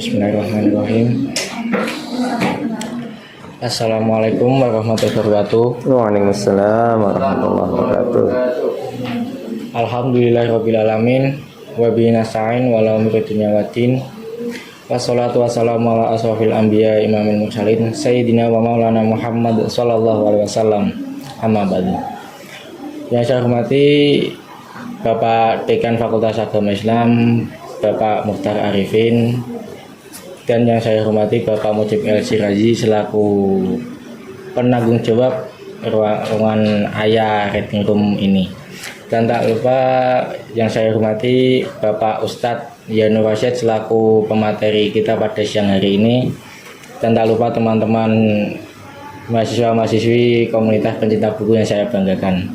Bismillahirrahmanirrahim. Assalamualaikum warahmatullahi wabarakatuh. Waalaikumsalam warahmatullahi wabarakatuh. Alhamdulillahirabbil alamin wa bihi nasta'in wa la umuri dunya waddin. Wassalatu wassalamu ala asrofil anbiya imamil mursalin sayyidina wa maulana Muhammad sallallahu alaihi wasallam. Amma ba'du. Yang saya hormati Bapak Dekan Fakultas Agama Islam, Bapak Mukhtar Arifin, dan yang saya hormati Bapak Mujib El Siraji selaku penanggung jawab ruangan Ayah Reading Room ini. Dan tak lupa yang saya hormati Bapak Ustadz Yanur Rasyid selaku pemateri kita pada siang hari ini. Dan tak lupa teman-teman mahasiswa-mahasiswi komunitas pencinta buku yang saya banggakan.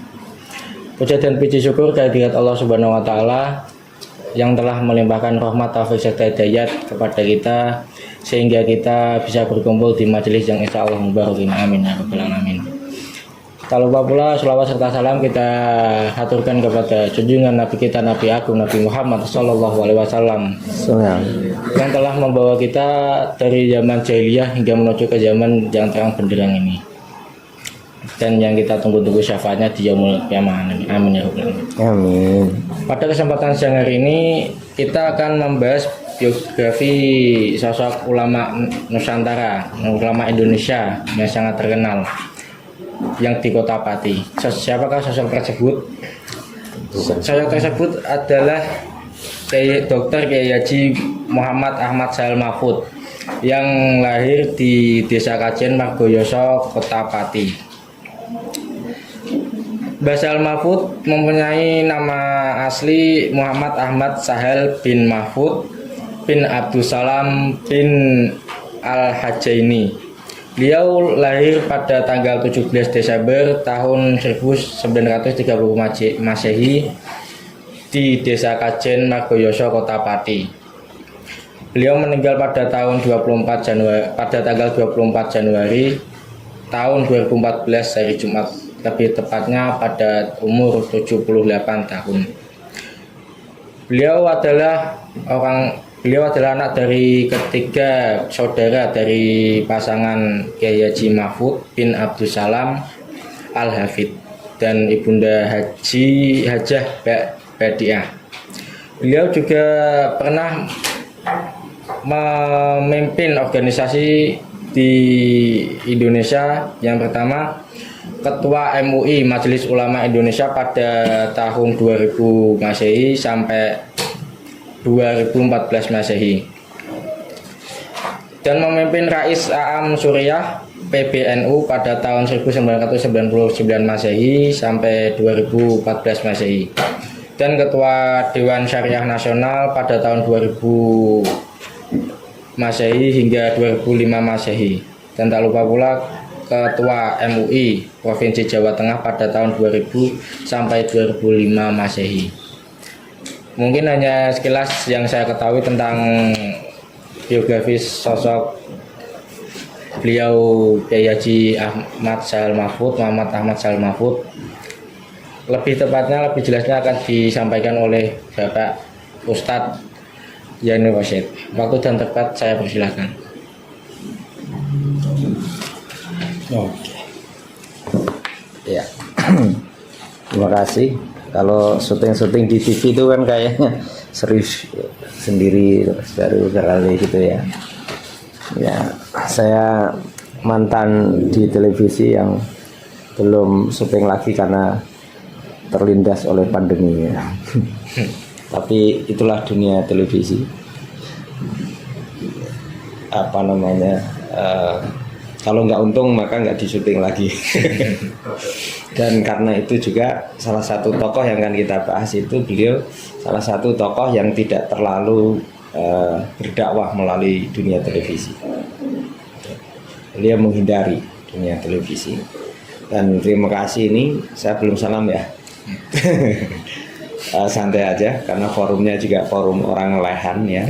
Puja dan puji syukur kehadirat Allah Subhanahu wa taala yang telah melimpahkan rahmat, taufik serta hidayat kepada kita sehingga kita bisa berkumpul di majelis yang insya Allah mubarakin, amin ya rabbal alamin. Tak lupa pula selawat serta salam kita haturkan kepada junjungan Nabi kita, Nabi Agung Nabi Muhammad sallallahu alaihi wasallam yang telah membawa kita dari zaman jahiliyah hingga menuju ke zaman yang terang benderang ini, dan yang kita tunggu-tunggu syafaatnya di yaumul qiyamah, amin ya rabbal alamin. Amin. Pada kesempatan siang hari ini kita akan membahas biografi sosok ulama Nusantara, ulama Indonesia yang sangat terkenal yang di Kota Pati. Siapakah sosok tersebut? Sosok tersebut adalah Dr. Kiai Haji Muhammad Ahmad Sahal Mahfud yang lahir di Desa Kajen, Margoyoso, Kota Pati. Mbah Sahal Mahfud mempunyai nama asli Muhammad Ahmad Sahal bin Mahfud bin Abdussalam bin Al-Hajaini. Beliau lahir pada tanggal 17 Desember tahun 1930 Masehi di Desa Kajen, Margoyoso, Kota Pati. Beliau meninggal pada tanggal 24 Januari tahun 2014 hari Jumat, lebih tepatnya pada umur 78 tahun. Beliau adalah anak dari ketiga saudara dari pasangan Kiai Haji Mahfud bin Abdussalam Al-Hafid dan Ibunda Hajah Badiah. Beliau juga pernah memimpin organisasi di Indonesia. Yang pertama, Ketua MUI Majelis Ulama Indonesia pada tahun 2000 Masehi sampai 2014 Masehi, dan memimpin Rais Aam Suriah PBNU pada tahun 1999 Masehi sampai 2014 Masehi, dan Ketua Dewan Syariah Nasional pada tahun 2000 Masehi hingga 2005 Masehi, dan tak lupa pula Ketua MUI Provinsi Jawa Tengah pada tahun 2000 sampai 2005 Masehi. Mungkin hanya sekilas yang saya ketahui tentang biografis sosok beliau Kiai Haji Ahmad Sahal Mahfud, Muhammad Ahmad Sahal Mahfud. Lebih tepatnya, lebih jelasnya akan disampaikan oleh Bapak Ustadz Yanur Rasyid. Waktu dan tempat saya persilahkan. Oke. Ya. Terima kasih. Kalau syuting-syuting di TV itu kan kayaknya serius sendiri baru kali gitu ya. Ya, saya mantan di televisi yang belum syuting lagi karena terlindas oleh pandemi ya. Tapi itulah dunia televisi. Apa namanya? Kalau nggak untung maka nggak disyuting lagi. Dan karena itu juga salah satu tokoh yang akan kita bahas itu beliau salah satu tokoh yang tidak terlalu berdakwah melalui dunia televisi. Beliau menghindari dunia televisi. Dan terima kasih, ini saya belum salam ya. Santai aja karena forumnya juga forum orang lehan ya.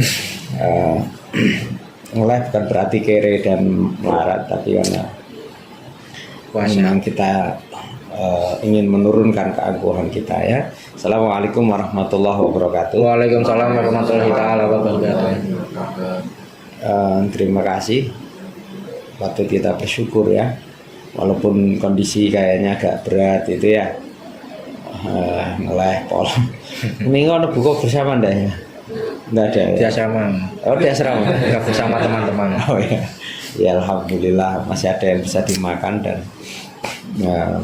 Nge-live bukan berarti kere dan melarat, tapi karena memang kita ingin menurunkan keagungan kita ya. Assalamualaikum warahmatullahi wabarakatuh. Waalaikumsalam warahmatullahi taala wabarakatuh. terima kasih, patut kita bersyukur ya, walaupun kondisi kayaknya agak berat itu ya, meleh pol. Ini nggak buka bersama ndak ya? Nggak ada Di ya? asrama. Oh di asrama. Enggak bersama teman-teman. Oh ya, ya alhamdulillah masih ada yang bisa dimakan dan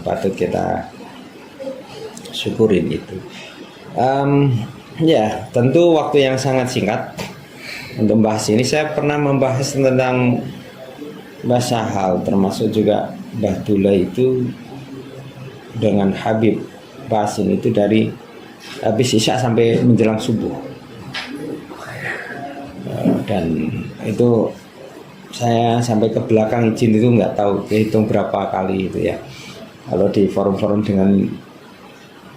patut kita syukurin itu. Ya tentu waktu yang sangat singkat untuk membahas ini. Saya pernah membahas tentang Mbah Sahal, termasuk juga Mbah Dula itu dengan Habib Basin itu dari habis isya sampai menjelang subuh. Dan itu saya sampai ke belakang izin itu nggak tahu hitung berapa kali itu ya. Kalau di forum-forum dengan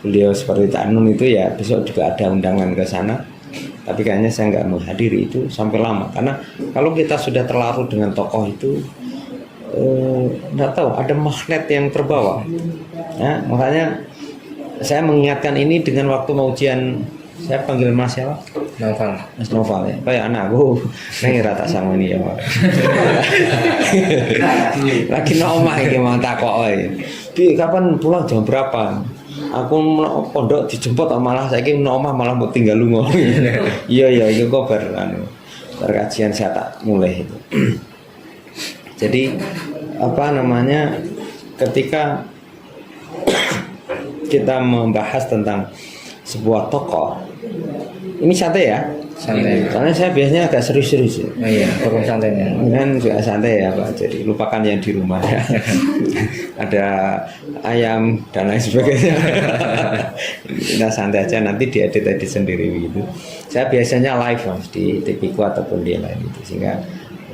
beliau seperti Cak Nun itu ya besok juga ada undangan ke sana. Tapi kayaknya saya nggak menghadiri itu sampai lama, karena kalau kita sudah terlarut dengan tokoh itu nggak tahu ada magnet yang terbawa. Ya, makanya saya mengingatkan ini dengan waktu mau ujian. Saya panggil Mas siapa? Novel. Mas Noval ya, kayak anakku neng rata sama ini ya Pak. Lagi no omah iki mau takok wae. Bi kapan pulang jam berapa? Aku pondok dijemput malah saiki no omah malah mau tinggal lunga. Iya itu kok kajian saya tak mulai itu. Jadi apa namanya, ketika kita membahas tentang sebuah tokoh, ini santai ya, Santai. soalnya saya biasanya agak serius-serius ya. Oh iya, forum santainya. Kan juga santai ya Pak, jadi lupakan yang di rumah ya. Ada ayam dan lain sebagainya. Kita santai aja, nanti diedit sendiri gitu. Saya biasanya live Mas di TV-ku ataupun di lain itu, sehingga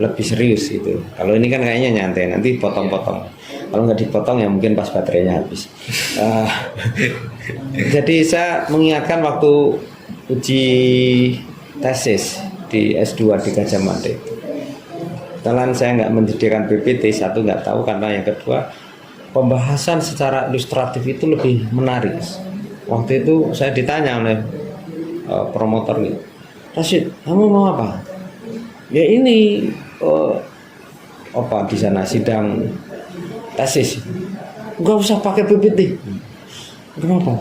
lebih serius gitu. Kalau ini kan kayaknya nyantai, nanti potong-potong. Kalau nggak dipotong ya mungkin pas baterainya habis. Jadi saya mengingatkan waktu uji tesis di S2 di Gajah Mada. Setelah saya nggak menyediakan PPT, satu nggak tahu, karena yang kedua pembahasan secara ilustratif itu lebih menarik. Waktu itu saya ditanya oleh promotor gitu, Rashid, kamu mau apa? Ya ini apa di sana sidang tesis. Nggak usah pakai PPT. Kenapa?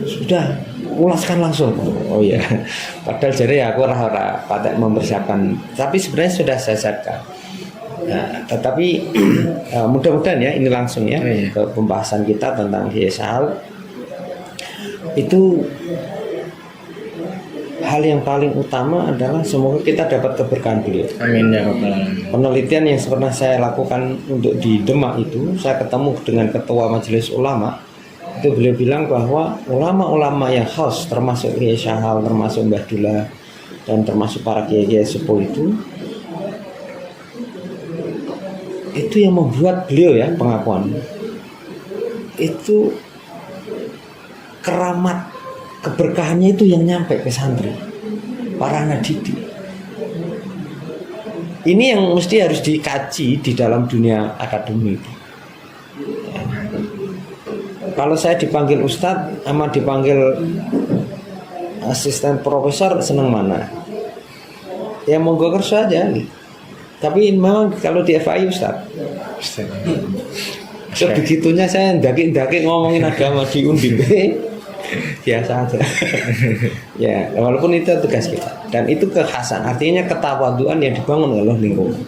Sudah ulaskan langsung. Oh iya. Padahal jadi aku ora patek mempersiapkan. Tapi sebenarnya sudah saya siapkan. Nah, tetapi mudah-mudahan ya ini langsung ya ke pembahasan kita tentang Kiai Sahal. Itu hal yang paling utama adalah semoga kita dapat keberkahan beliau. Amin ya rabbal alamin. Penelitian yang pernah saya lakukan untuk di Demak itu, saya ketemu dengan ketua majelis ulama. Itu beliau bilang bahwa ulama-ulama yang khas, termasuk Kiai Sahal, termasuk Mbah Dula, dan termasuk para kiai-kiai sepuh itu yang membuat beliau ya pengakuan itu keramat keberkahannya itu yang nyampe ke santri, para anak didik. Ini yang mesti harus dikaji di dalam dunia akademik. Kalau saya dipanggil ustadz sama dipanggil asisten profesor, seneng mana? Ya monggo kerja aja. Tapi memang kalau di FAI ustadz, sebegitunya saya ndaki ngomongin agama di Undip. Biasa aja. Ya, walaupun itu tugas kita. Dan itu kekhasan, artinya ketawaduan yang dibangun oleh lingkungan.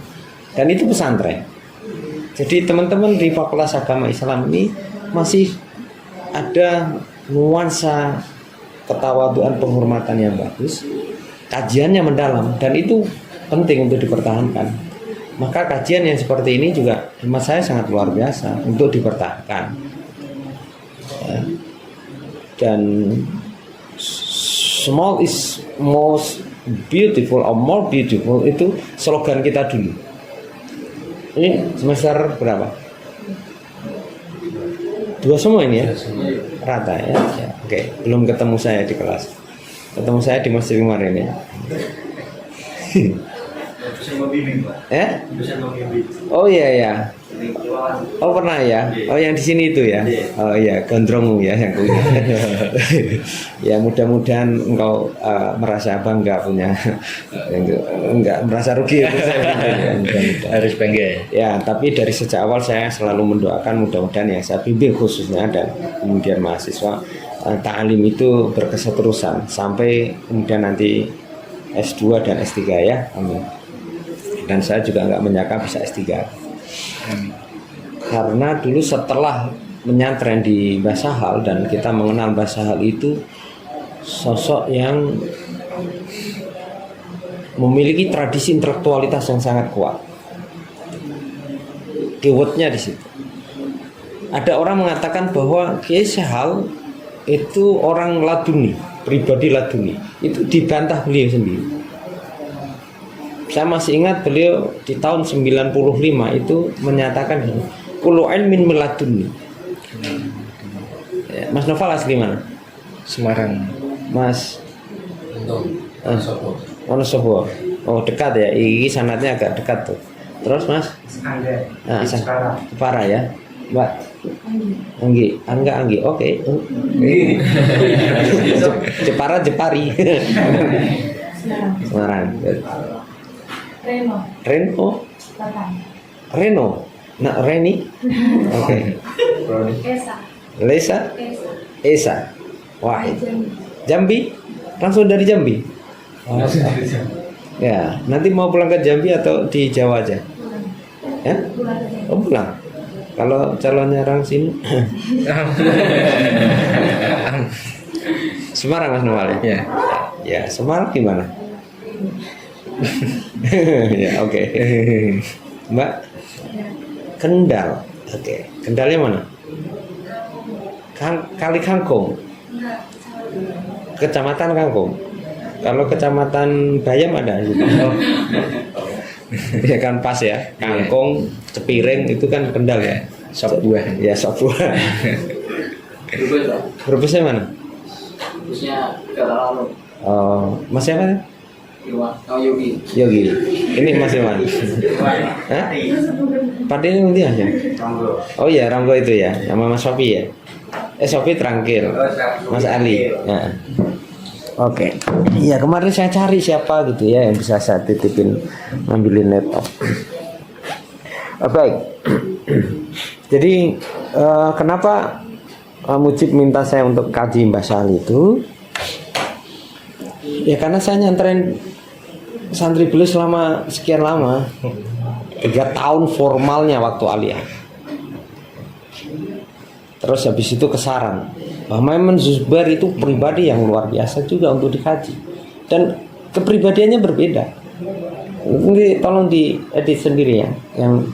Dan itu pesantren. Jadi teman-teman di Fakultas Agama Islam ini masih ada nuansa ketawaduan, penghormatan yang bagus. Kajiannya mendalam dan itu penting untuk dipertahankan. Maka kajian yang seperti ini juga hemat saya sangat luar biasa untuk dipertahankan. Ya. Dan small is most beautiful or more beautiful itu slogan kita dulu. Ini semester berapa? 2 semua ini ya? Rata ya? Ya, oke, belum ketemu saya di kelas. Ketemu saya di masjid kemarin ya. Oh iya ya. Oh pernah ya. Oh yang di sini itu ya. Oh iya gondrongmu ya yang punya. Ya mudah-mudahan engkau merasa bangga punya. Enggak merasa rugi ya. Harus bangga. Ya tapi dari sejak awal saya selalu mendoakan mudah-mudahan yang saya bimbing khususnya dan kemudian mahasiswa ta'alim itu berkeseterusan sampai kemudian nanti S2 dan S3 ya. Amin. Dan saya juga nggak menyangka bisa S3. Karena dulu setelah menyantren di Mbah Sahal dan kita mengenal Mbah Sahal itu sosok yang memiliki tradisi intelektualitas yang sangat kuat. Keywordnya di situ. Ada orang mengatakan bahwa Kiai Sahal itu orang laduni, pribadi laduni. Itu dibantah beliau sendiri. Saya masih ingat beliau di tahun 95 itu menyatakan kullu ilmin meladuni. Ya, Mas Noval asli mana? Semarang. Mas Wonosobo. Oh dekat ya, ini sanatnya agak dekat tuh. Terus Mas? Jepara ya, Mbak. Anggi. Oke. Jepara Jepari. Semarang. Reno. Nah, Reni. Oke. Lesa. Esa. Wahid. Jambi. Langsung dari Jambi. Ya, nanti mau pulang ke Jambi atau di Jawa aja? Ya? Oh, pulang. Kalau calonnya orang sini. Semarang Mas Noval ya? Ya, Semarang gimana? Ya, oke. Mbak Kendal. Oke. Kendalnya mana? Kali Kangkung. Kecamatan Kangkung. Kalau kecamatan Bayam ada gitu. Oh. Ya kan pas ya. Kangkung, Cepiring itu kan Kendal ya. Sop buah. Ya, sop buah. Brebesnya mana? Brebesnya Galalu. Oh, Mas siapa? Yogi. Ini Mas Iwan. Hah? Padi ini dia ya? Oh iya, Ranggo itu ya, sama Mas Sofi ya. Sofi Trangkil. Mas Ali. Ya. Oke. Iya, kemarin saya cari siapa gitu ya yang bisa saya titipin ngambilin laptop. Baik. Jadi kenapa Mujib minta saya untuk kaji Mbah Sahal itu? Ya karena saya nyantren santri beliau selama sekian lama, 3 tahun formalnya waktu aliyah. Terus habis itu ke Sarang. Mbah Maimun Zubair itu pribadi yang luar biasa juga untuk dikaji. Dan kepribadiannya berbeda. Ini tolong diedit sendiri ya. Yang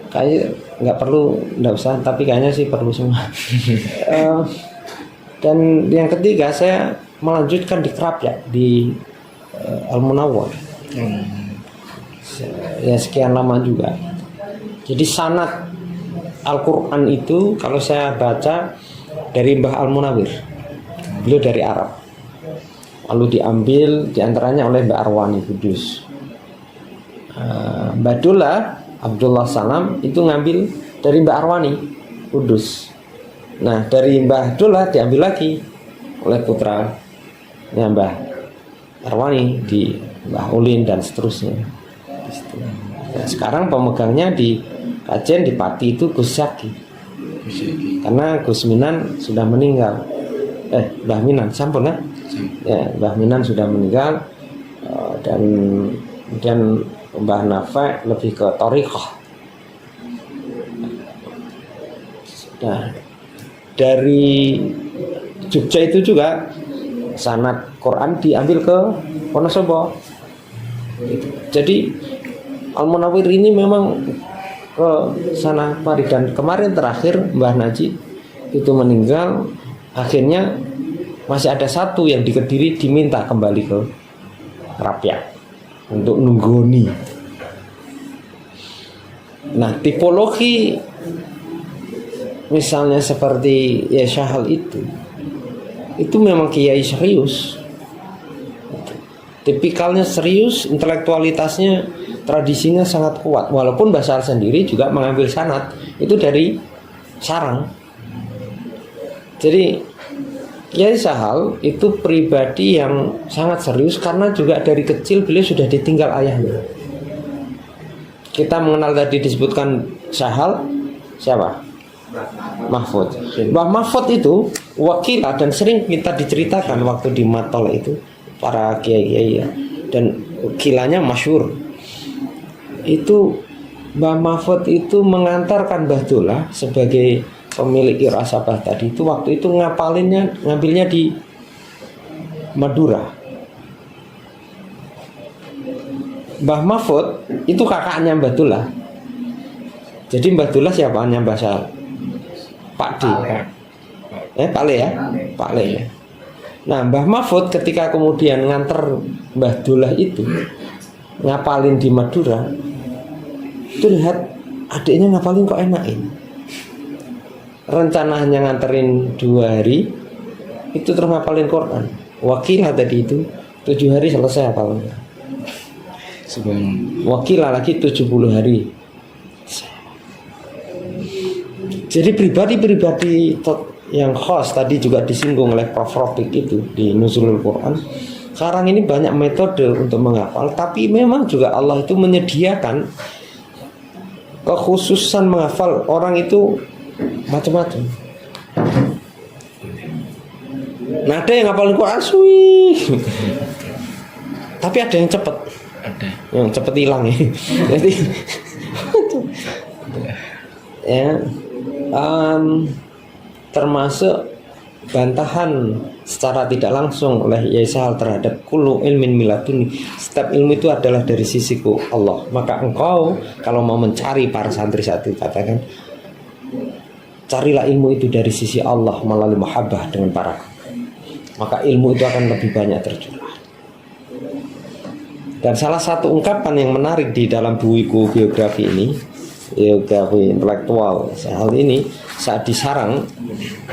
kayak nggak perlu, nggak usah, tapi kayaknya sih perlu semua. Dan yang ketiga saya melanjutkan di Krapyak di Al-Munawwar. Ya sekian lama juga. Jadi sanad Al-Quran itu kalau saya baca dari Mbah Al-Munawir, beliau dari Arab, lalu diambil diantaranya oleh Mbah Arwani Kudus. Mbah Abdullah Salam itu ngambil dari Mbah Arwani Kudus. Nah dari Mbah Abdullah diambil lagi oleh putra Mbah Arwani di Mbah Ulin dan seterusnya. Nah, sekarang pemegangnya di Kajen di Pati itu Gus Zaki. Karena Gus Minan sudah meninggal. Mbah Minan sampun kan? Ya, Mbah Minan sudah meninggal dan kemudian Mbah Nafa lebih ke Thariqah. Nah, dari Jogja itu juga sanad Quran diambil ke Wonosobo. Jadi Al-Munawwir ini memang ke sana mari, dan kemarin terakhir Mbah Najib itu meninggal, akhirnya masih ada satu yang di Kediri diminta kembali ke Krapyak untuk nunggoni. Nah tipologi misalnya seperti ya Sahal itu memang kiai serius, tipikalnya serius, intelektualitasnya tradisinya sangat kuat. Walaupun Basal sendiri juga mengambil sanad itu dari sarang. Jadi Kiai Sahal itu pribadi yang sangat serius karena juga dari kecil beliau sudah ditinggal ayahnya. Kita mengenal tadi disebutkan Sahal, siapa? Mahfud. Mbah Mahfud itu wakilah dan sering kita diceritakan waktu di Matol itu para kiai-kiai ya. Dan kilanya masyhur. Itu Mbah Mahfud itu mengantarkan Mbah Dullah sebagai pemilik Irasabah tadi itu waktu itu ngambilnya di Madura. Mbah Mahfud itu kakaknya Mbah Dullah. Jadi Mbah Dullah siapanya Mbah Sal? Pak D. Pak Le ya? Pak Le ya. Nah, Mbah Mahfud ketika kemudian nganter Mbah Dullah itu ngapalin di Madura, itu lihat adiknya ngapalin kok enak ini. Rencananya nganterin 2 hari, itu terus ngapalin Quran. Wakilah tadi itu 7 hari selesai hafalnya. Wakilah lagi 70 hari. Jadi pribadi-pribadi yang khas tadi juga disinggung oleh Prof. Rofik itu di Nuzulul Quran. Sekarang ini banyak metode untuk menghafal, tapi memang juga Allah itu menyediakan kekhususan menghafal orang itu macam-macam. Nah, ada yang ngapalin Quran tapi ada yang cepet. Yang cepet hilang ya. Jadi ya termasuk bantahan secara tidak langsung oleh Yai Sahal terhadap kullu ilmin miladuni. Setiap ilmu itu adalah dari sisiku Allah. Maka engkau kalau mau mencari, para santri saat itu katakan, carilah ilmu itu dari sisi Allah melalui mahabbah dengan para, maka ilmu itu akan lebih banyak tercurah. Dan salah satu ungkapan yang menarik di dalam buku biografi ini, biografi intelektual Sahal ini, saat disarang,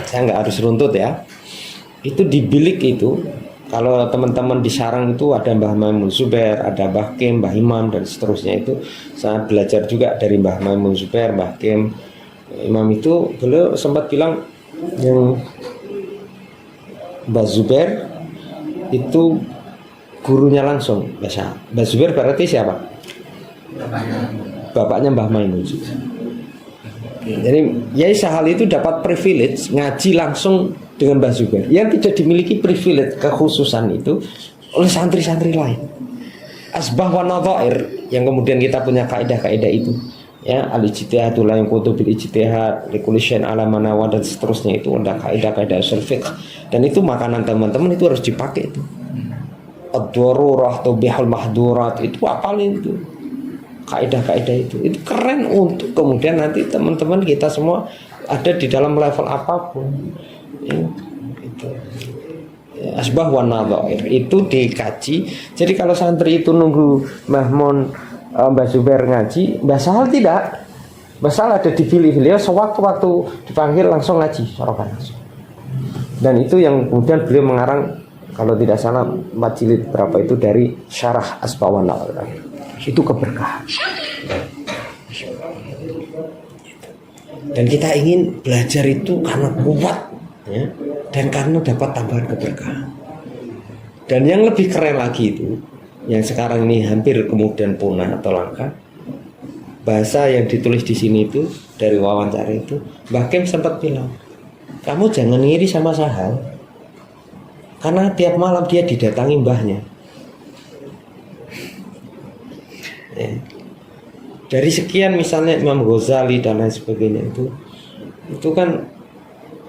saya nggak harus runtut ya, itu di bilik itu, kalau teman-teman disarang itu ada Mbah Maimun Zubair, ada Mbah Kim, Mbah Imam dan seterusnya. Itu saya belajar juga dari Mbah Maimun Zubair, Mbah Kim, Imam itu. Beliau sempat bilang yang Mbah Zubair itu gurunya langsung Mbah Zubair berarti siapa? Bapaknya Mbah Maimun Zubair. Jadi Yai Sahal itu dapat privilege ngaji langsung dengan Mbah Zubair yang tidak dimiliki privilege kekhususan itu oleh santri-santri lain. Asbah wa nadhair yang kemudian kita punya kaidah-kaidah itu ya, al-ijtihadu la yanqutu bil ijtihad likulli syai'in ala manawa dan seterusnya, itu ada kaidah-kaidah ushul fiqh, dan itu makanan teman-teman itu harus dipakai itu. Ad-darurah tubihul mahdurat itu apalin itu. Kaidah-kaidah itu keren untuk kemudian nanti teman-teman kita semua ada di dalam level apapun ya, itu. Ya, asbah wa nadhair itu dikaji. Jadi kalau santri itu nunggu Mbah Zubair ngaji, Mbah Sahal tidak. Mbah Sahal ada di beliau sewaktu-waktu dipanggil langsung ngaji sorokan langsung. Dan itu yang kemudian beliau mengarang kalau tidak salah 4 jilid berapa itu dari Syarah Asbah wa Nadhair. Itu keberkahan. Dan kita ingin belajar itu karena kuat ya, dan karena dapat tambahan keberkahan. Dan yang lebih keren lagi itu, yang sekarang ini hampir kemudian punah atau langka, bahasa yang ditulis di sini itu dari wawancara itu, Mbah Kim sempat bilang, kamu jangan ngiri sama Sahal, karena tiap malam dia didatangi mbahnya. Ya. Dari sekian misalnya Imam Ghazali dan lain sebagainya itu kan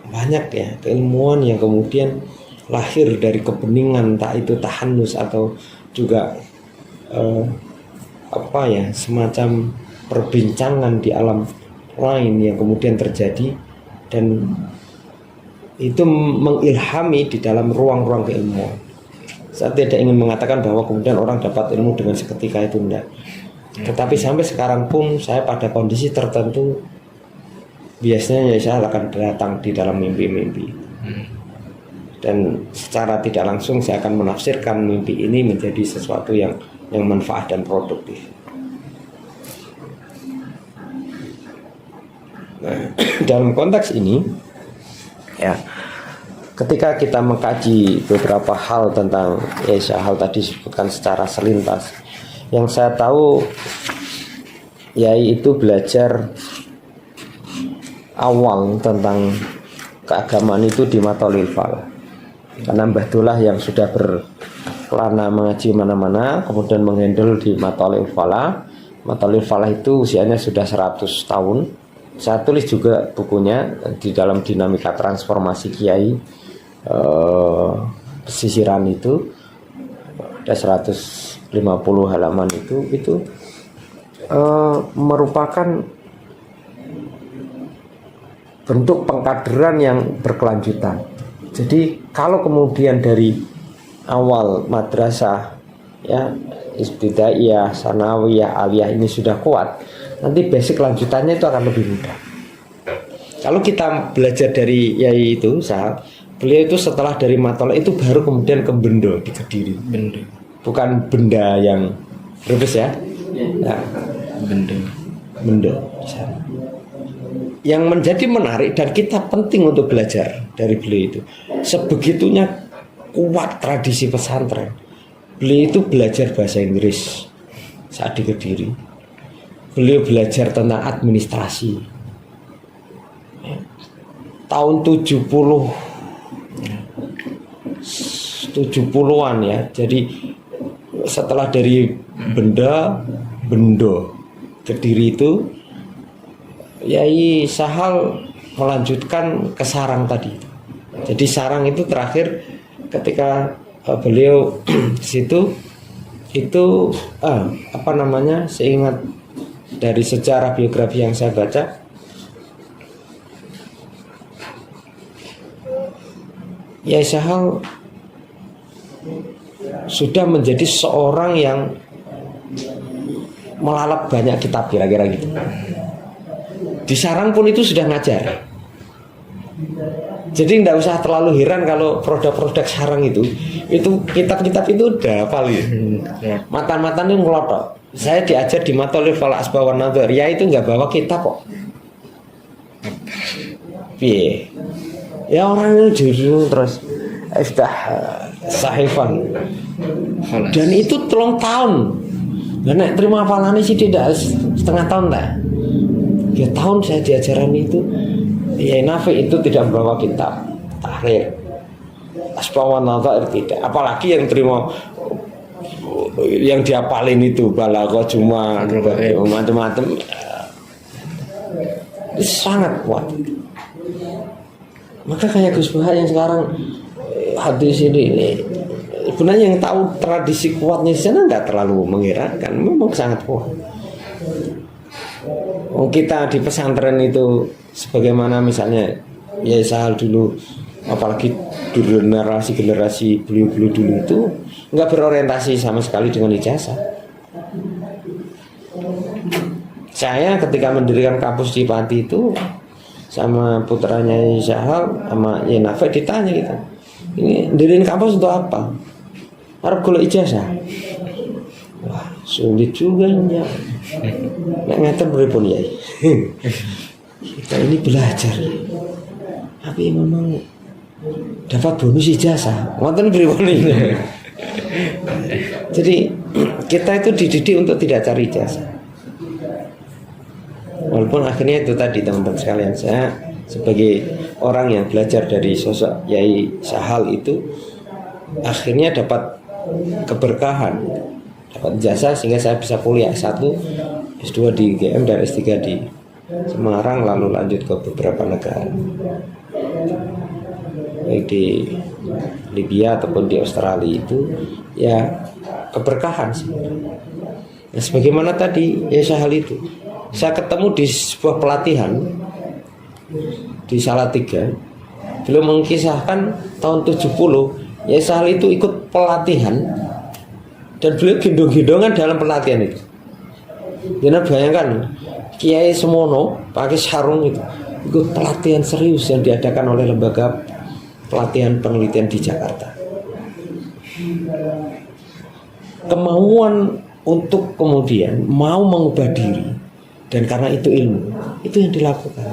banyak ya keilmuan yang kemudian lahir dari kebeningan, tak itu tahanus atau juga semacam perbincangan di alam lain yang kemudian terjadi, dan itu mengilhami di dalam ruang-ruang keilmuan. Saya tidak ingin mengatakan bahwa kemudian orang dapat ilmu dengan seketika itu, enggak. Tetapi sampai sekarang pun saya pada kondisi tertentu biasanya saya akan datang di dalam mimpi-mimpi. Dan secara tidak langsung saya akan menafsirkan mimpi ini menjadi sesuatu yang manfaat dan produktif. Nah, dalam konteks ini ya, ketika kita mengkaji beberapa hal tentang hal tadi disebutkan secara selintas, yang saya tahu Yai itu belajar awal tentang keagamaan itu di Matolil Falah, karena Mbah Dullah yang sudah berkelana mengaji mana-mana kemudian menghandle di Matolil Falah. Matolil Falah itu usianya sudah 100 tahun. Saya tulis juga bukunya di dalam dinamika transformasi Kiai, pesisiran itu ada 150 halaman itu merupakan bentuk pengkaderan yang berkelanjutan. Jadi kalau kemudian dari awal madrasah ya, ibtidaiyah, sanawiyah, aliyah ini sudah kuat, nanti basic lanjutannya itu akan lebih mudah. Kalau kita belajar dari Yai itu, beliau itu setelah dari Matoleh itu baru kemudian ke Bendo di Kediri. Bendo. Bukan benda yang berbes ya. Nah, Bendo. Bendo di sana. Yang menjadi menarik dan kita penting untuk belajar dari beliau itu, sebegitunya kuat tradisi pesantren. Beliau itu belajar bahasa Inggris saat di Kediri. Beliau belajar tentang administrasi. Tahun 70-an ya. Jadi setelah dari Bendo Kediri itu, Yai Sahal melanjutkan ke Sarang tadi. Jadi Sarang itu terakhir ketika beliau di situ itu seingat dari sejarah biografi yang saya baca, Yai Sahal sudah menjadi seorang yang melalap banyak kitab kira-kira gitu. Di Sarang pun itu sudah ngajar. Jadi tidak usah terlalu heran kalau produk-produk Sarang itu kitab-kitab itu udah hafal ya. Matan-matan itu ngelotok. Saya diajar di Matolil Falah Asbawan Nadhar, ya itu nggak bawa kitab kok. Piye? Ya orang itu jujur terus iftah sahifan. Dan itu 3 tahun. Dan nek terima hafalane sih tidak setengah tahun tak. 3 tahun saya diajaran itu. Ya Nafi itu tidak membawa kitab tahrir. Asbawan Nadhar tidak. Apalagi yang terima yang diapalin itu balaghah cuma macam-macam. Itu sangat kuat. Maka kayak Gus Bahar yang sekarang hadis ini sebenarnya yang tahu tradisi kuatnya di sana nggak terlalu mengherankan, memang sangat kuat. Kita di pesantren itu sebagaimana misalnya ya Sahal dulu, apalagi dulu generasi beliau dulu itu nggak berorientasi sama sekali dengan ijazah. Saya ketika mendirikan kampus di Pati itu sama putranya Sahal sama Nafi ditanya gitu, ini diriin kampus untuk apa? Harap kalau ijazah. Wah sulit juga ya. Nggak ngatain beripun ya. Kita ini belajar, tapi memang dapat bonus ijazah. Ngatain beripun ini. Jadi kita itu dididik untuk tidak cari ijazah. Walaupun akhirnya itu tadi teman-teman sekalian, saya sebagai orang yang belajar dari sosok Yai Sahal itu akhirnya dapat keberkahan, dapat jasa sehingga saya bisa kuliah S1, S2 di UGM dan S3 di Semarang, lalu lanjut ke beberapa negara baik di Libya ataupun di Australia. Itu ya keberkahan sih. Nah, sebagaimana tadi Yai Sahal itu, saya ketemu di sebuah pelatihan di Salatiga. Beliau mengkisahkan tahun 70 Yai Sahal itu ikut pelatihan dan beliau gendong-gendongan dalam pelatihan itu. Jangan bayangkan Kiai Semono pakai sarung itu ikut pelatihan serius yang diadakan oleh lembaga pelatihan penelitian di Jakarta. Kemauan untuk kemudian mau mengubah diri, dan karena itu ilmu, itu yang dilakukan.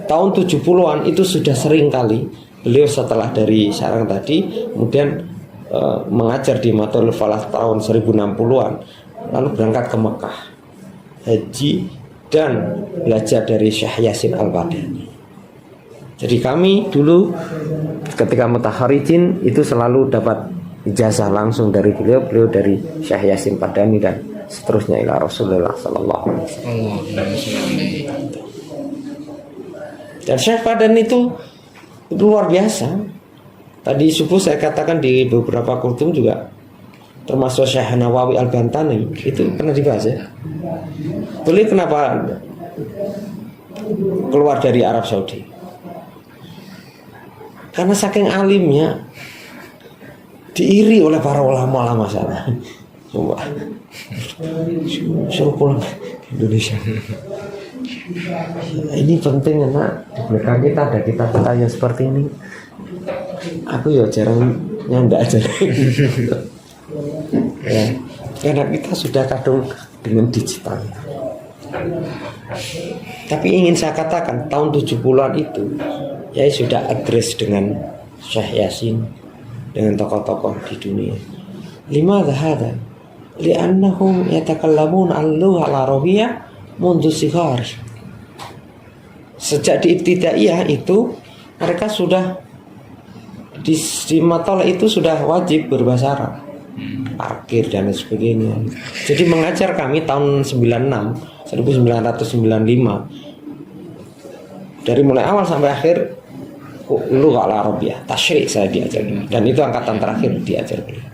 tahun 70-an itu sudah sering kali beliau setelah dari sarang tadi kemudian mengajar di Matul Falah tahun 1060-an, lalu berangkat ke Mekah haji dan belajar dari Syekh Yasin Al-Badani. Jadi kami dulu ketika mutaharijin itu selalu dapat ijazah langsung dari beliau dari Syekh Yasin Padani dan seterusnya ila Rasulullah sallallahu alaihi wasallam. Dan Syekh Padani itu luar biasa. Tadi subuh saya katakan di beberapa kultum juga, termasuk Syekh Nawawi Al-Bantani itu pernah dibahas ya. Beliau kenapa keluar dari Arab Saudi? Karena saking alimnya diiri oleh para ulama-ulama sana. Coba suruh pulang ke Indonesia. Ini penting anak, di belakang kita ada kitab-kitab yang seperti ini. Aku ya jarang nyanda aja. Ya, karena kita sudah kadung dengan digital. Tapi ingin saya katakan tahun 70-an itu ya sudah address dengan Syekh Yasin, dengan tokoh-tokoh di dunia. Limadha hadha? Li'annahum yatakallamuna al-lugha al-arabiyyah mundu sighar. Sejak di ibtidaiyah itu mereka sudah di matola itu sudah wajib berbahasa Arab, parkir dan sebagainya. Jadi mengajar kami tahun 1995 dari mulai awal sampai akhir lugha al-arabiyyah, tasyrik saya diajar, dan itu angkatan terakhir diajar beliau.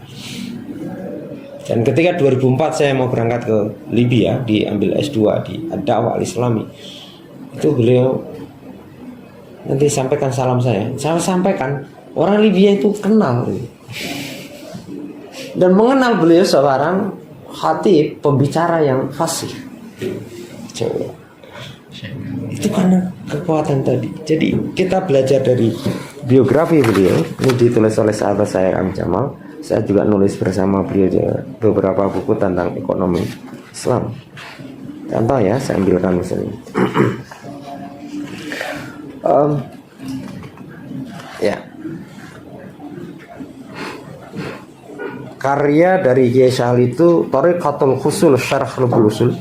Dan ketika 2004 saya mau berangkat ke Libya diambil S2 di Ad-Da'wah Al-Islami, itu beliau nanti sampaikan salam saya sampaikan. Orang Libya itu kenal dan mengenal beliau seorang khatib, pembicara yang fasih. Coba. Itu karena kekuatan tadi. Jadi kita belajar dari biografi beliau. Ini ditulis oleh sahabat saya Am Jamal. Saya juga nulis bersama beliau beberapa buku tentang ekonomi Islam. Contoh ya, saya ambilkan misalnya. Ya. Karya dari Kiai Syahal itu Thariqatul Husul Syarhul Usul,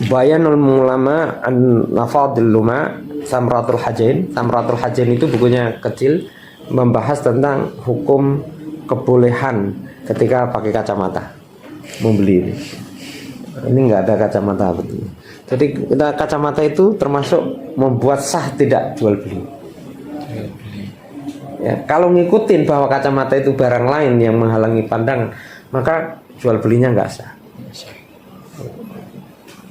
Bayanul Ulama An-Nafadil Luma, Samratul Hajain. Samratul Hajain itu bukunya kecil, membahas tentang hukum kebolehan ketika pakai kacamata membeli ini. Ini nggak ada kacamata betul. Jadi kacamata itu termasuk membuat sah tidak jual beli. Ya, kalau ngikutin bahwa kacamata itu barang lain yang menghalangi pandang, maka jual belinya nggak sah.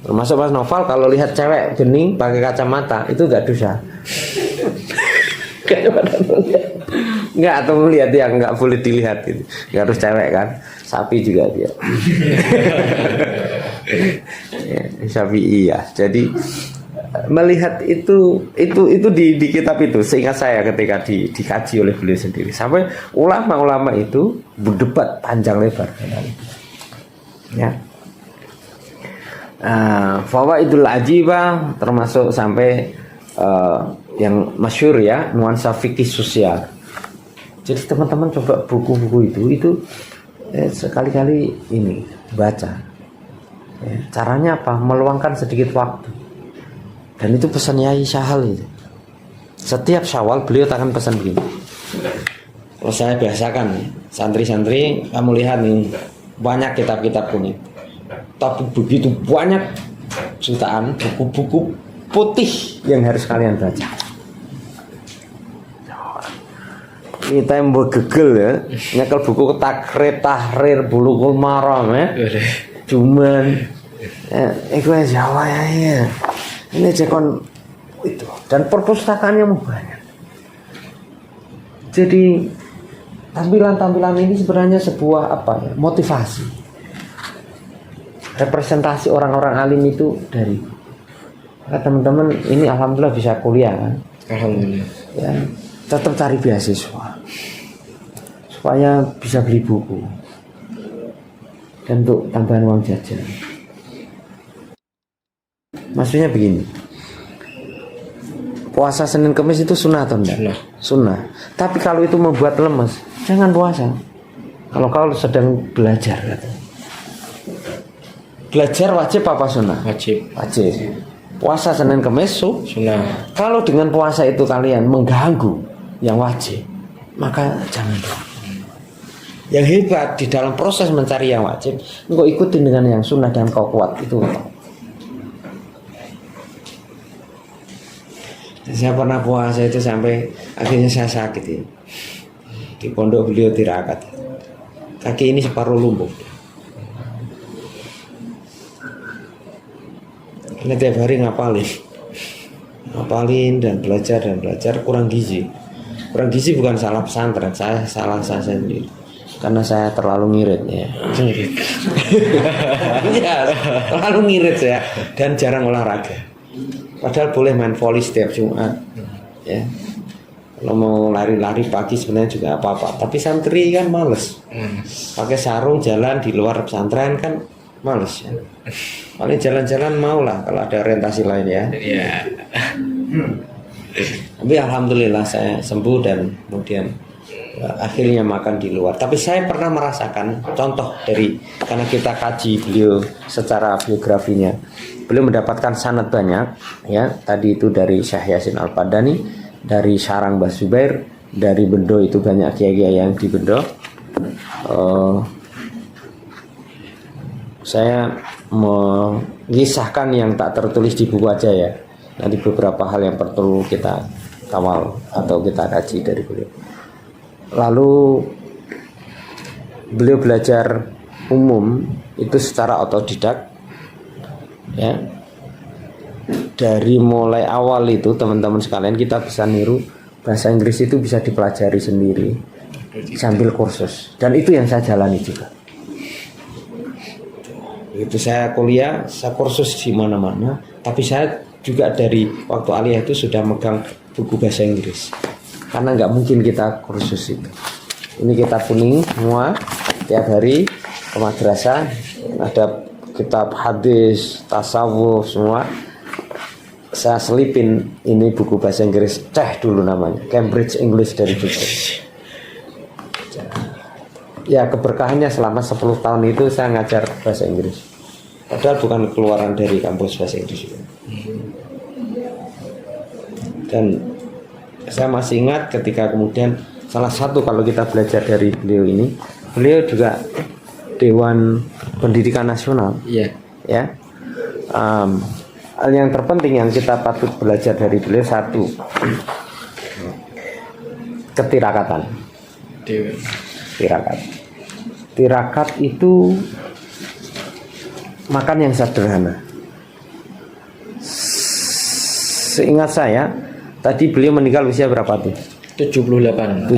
Termasuk Mas Noval kalau lihat cewek bening pakai kacamata itu nggak dosa. Nggak, atau melihat yang nggak boleh dilihat itu. Nggak harus cewek kan, sapi juga dia. Ya, sapi iya. Jadi melihat itu di kitab itu seingat saya ketika dikaji oleh beliau sendiri, sampai ulama-ulama itu berdebat panjang lebar ya. Fawaidul ajibah termasuk sampai yang masyhur ya, nuansa fikih sosial. Jadi teman-teman coba buku-buku itu sekali-kali ini baca ya, caranya apa, meluangkan sedikit waktu. Dan itu pesan Yai Syahal itu. Setiap Syawal beliau akan pesan begini. Kalau saya biasakan santri-santri, kamu lihat nih banyak kitab-kitab ini. Tapi begitu banyak jutaan buku-buku putih yang harus kalian baca. Kita yang bergegel ya, nyekel buku tahrir Bulughul Maram ya. Cuman itu Jawa ya. Ini cekon itu, dan perpustakaannya banyak. Jadi tampilan-tampilan ini sebenarnya sebuah apa ya, motivasi, representasi orang-orang alim itu dari. Maka teman-teman ini alhamdulillah bisa kuliah kan? Alhamdulillah. Ya, tetap cari beasiswa supaya bisa beli buku dan untuk tambahan uang jajan. Maksudnya begini, puasa Senin Kamis itu sunnah atau enggak? Sunnah. Sunnah. Tapi kalau itu membuat lemes, jangan puasa. Kalau kau sedang belajar, belajar wajib apa sunnah? Wajib. Wajib. Puasa Senin Kamis Sunnah. Kalau dengan puasa itu kalian mengganggu yang wajib, maka jangan. Yang hebat di dalam proses mencari yang wajib, engkau ikutin dengan yang sunnah dan kau kuat itu. Saya pernah puasa itu sampai akhirnya saya sakit ya. Di pondok beliau tirakat. Kaki ini separuh lumpuh. Ini tiap hari ngapalin dan belajar kurang gizi. Kurang gizi bukan salah pesantren, salah saya sendiri. Karena saya terlalu ngirit ya. Ya, terlalu ngirit ya dan jarang olahraga. Padahal boleh main voli setiap Jumat. Ya. Kalau mau lari-lari pagi sebenarnya juga apa-apa. Tapi santri kan males. Pakai sarung jalan di luar pesantren kan males ya. Paling jalan-jalan mau lah kalau ada orientasi lain ya. Iya. Tapi alhamdulillah saya sembuh dan kemudian akhirnya makan di luar. Tapi saya pernah merasakan contoh dari, karena kita kaji beliau secara biografinya, beliau mendapatkan sanad banyak ya. Tadi itu dari Syekh Yasin Al-Padani, dari Sarang Mbah Zubair, dari Bendo itu banyak kiai-kiai yang di Bendo. Saya mengisahkan yang tak tertulis di buku aja ya. Nanti beberapa hal yang perlu kita kawal atau kita kaji dari beliau. Lalu beliau belajar umum itu secara otodidak ya. Dari mulai awal itu teman-teman sekalian kita bisa niru, bahasa Inggris itu bisa dipelajari sendiri sambil kursus, dan itu yang saya jalani juga. Itu saya kuliah, saya kursus di mana-mana, tapi saya juga dari waktu aliyah itu sudah megang buku bahasa Inggris. Karena nggak mungkin kita kursus itu. Ini kitab kuning semua, tiap hari ke madrasah ada kitab hadis, tasawuf semua. Saya selipin ini buku bahasa Inggris, dulu namanya, Cambridge English dari Jogja. Ya keberkahannya selama 10 tahun itu saya ngajar bahasa Inggris. Padahal bukan keluaran dari kampus bahasa Inggris. Dan saya masih ingat ketika kemudian salah satu kalau kita belajar dari beliau ini, beliau juga Dewan Pendidikan Nasional. Iya. Ya. Hal yang terpenting yang kita patut belajar dari beliau satu, ketirakatan. Tirakat itu makan yang sederhana. Seingat saya tadi beliau meninggal usia berapa tuh? 78.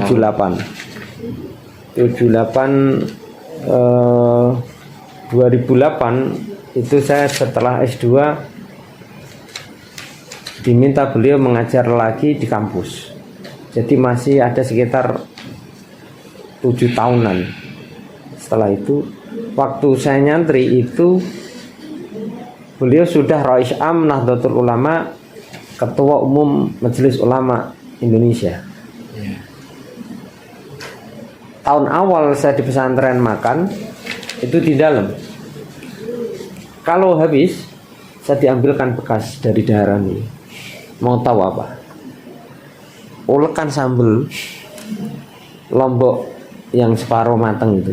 2008 itu saya setelah S2 diminta beliau mengajar lagi di kampus. Jadi masih ada sekitar 7 tahunan. Setelah itu waktu saya nyantri itu beliau sudah Rais Am Nahdlatul Ulama, Ketua Umum Majelis Ulama Indonesia. Tahun awal saya di pesantren makan itu di dalam. Kalau habis saya diambilkan bekas dari daharan ini. Mau tahu apa? Ulekan sambal lombok yang separuh matang itu,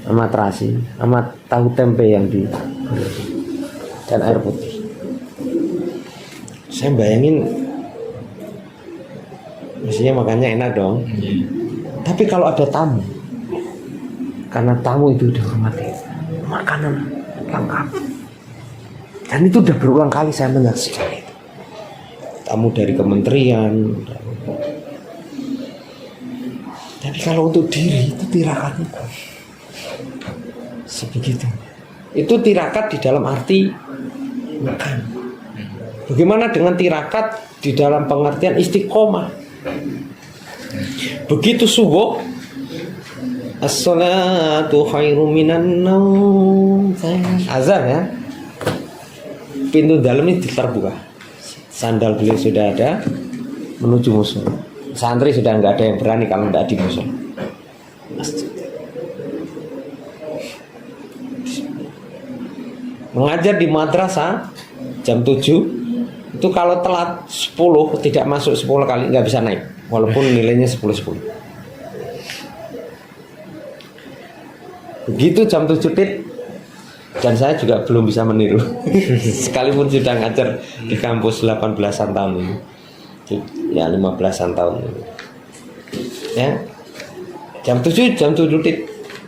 sama terasi, sama tahu tempe yang di dan air putih. Saya bayangin mestinya makannya enak dong. Tapi kalau ada tamu, karena tamu itu dihormati, makanan lengkap. Dan itu udah berulang kali saya menyaksikan itu. Tamu dari kementerian. Tapi kalau untuk diri itu tirakatnya sebegitu. Itu tirakat di dalam arti makan. Bagaimana dengan tirakat di dalam pengertian istiqomah? Begitu subuh, as-salatu khairum minan naum, azan ya, pintu dalam ini terbuka. Sandal beliau sudah ada, menuju musola. Santri sudah nggak ada yang berani kalau nggak di musola. Masjid. Mengajar di madrasah jam 7 itu kalau telat 10 tidak masuk 10 kali nggak bisa naik walaupun nilainya 10. Begitu jam 7 tit, dan saya juga belum bisa meniru sekalipun sudah ngajar di kampus 18-an tahun ini, ya 15-an tahun ini. Ya, jam 7 tit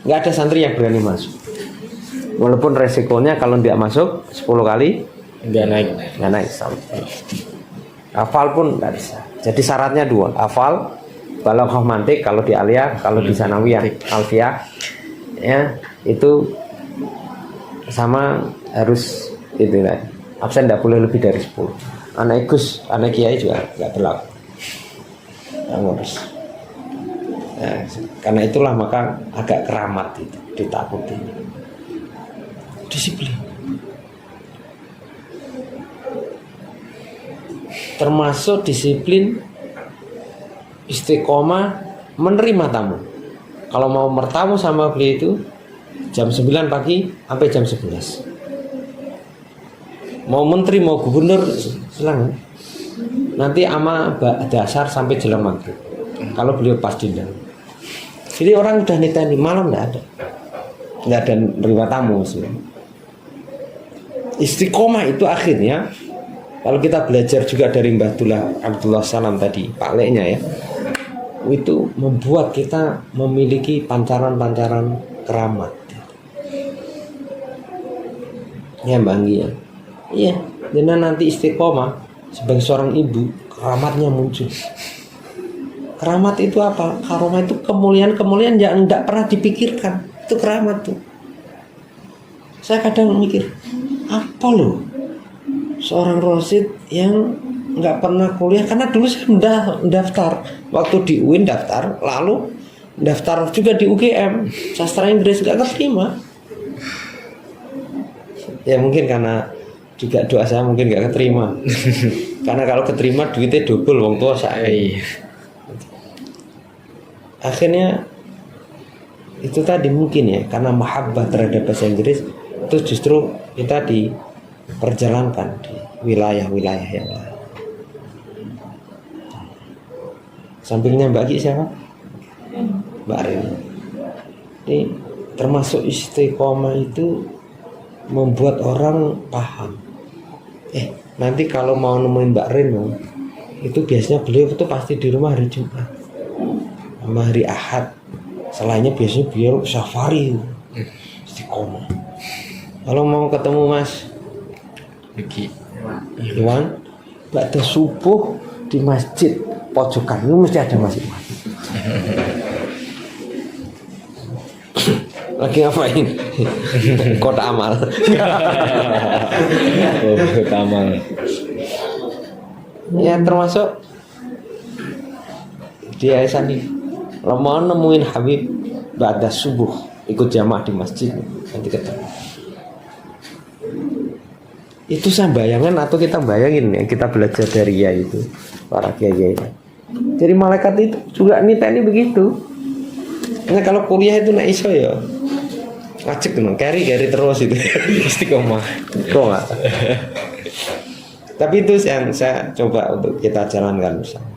nggak ada santri yang berani masuk walaupun resikonya kalau tidak masuk 10 kali nggak naik sampai hafal pun nggak bisa. Jadi syaratnya 2, hafal balaghah mantik kalau di aliyah, kalau di sanawiyah alfiyah ya itu sama harus itu kan absen tidak boleh lebih dari 10. Anak Gus, anak Kiai juga nggak berlaku, harus. Nah, karena itulah maka agak keramat itu ditakuti. Disiplin. Termasuk disiplin istiqomah menerima tamu. Kalau mau bertamu sama beliau itu jam 9 pagi sampai jam 11. Mau menteri, mau gubernur silakan. Nanti ama dasar sampai jelang maghrib. Kalau beliau pas diundang. Jadi orang udah niteni malam nggak ada nerima tamu sih. Istiqomah itu akhirnya kalau kita belajar juga dari Mbah Abdullah Salam tadi, Pak Leknya ya, itu membuat kita memiliki pancaran-pancaran keramat. Ya Mbak Anggi ya. Iya, dan nanti istiqomah sebagai seorang ibu, keramatnya muncul. Keramat itu apa? Keramat itu kemuliaan yang tidak pernah dipikirkan. Itu keramat tuh. Saya kadang mikir, apa loh seorang rosid yang nggak pernah kuliah, karena dulu saya daftar waktu di UIN daftar, lalu daftar juga di UGM sastra Inggris nggak keterima. Ya mungkin karena juga doa saya mungkin nggak keterima. Karena kalau keterima duitnya double wong tua saya. Akhirnya itu tadi mungkin ya karena mahabbah terhadap bahasa Inggris itu justru kita diperjalankan di wilayah-wilayah yang lain. Sampingnya Mbak Ki siapa? Mbak Rini. Ini termasuk istiqomah itu membuat orang paham. Nanti kalau mau nemuin Mbak Rini itu biasanya beliau itu pasti di rumah hari Jumat sama hari Ahad. Selainnya biasanya beliau safari istiqomah. Kalau mau ketemu Mas Iwan, ba'da subuh di masjid pojokan itu mesti ada Mas Iwan. Lagi ngapain? Kota amal. Kota amal. Ya termasuk dia sandi. Kalau mau nemuin Habib ba'da subuh ikut jamaah di masjid nanti ketemu. Itu saya bayangan atau kita bayangin ya, kita belajar dari ya itu para kiai. Jadi malaikat itu juga niteni begitu. Nah kalau kuliah itu nak iso ya ngajak tuh, carry terus itu istiqomah. Kok nggak? Tapi itu yang saya coba untuk kita jalankan bersama.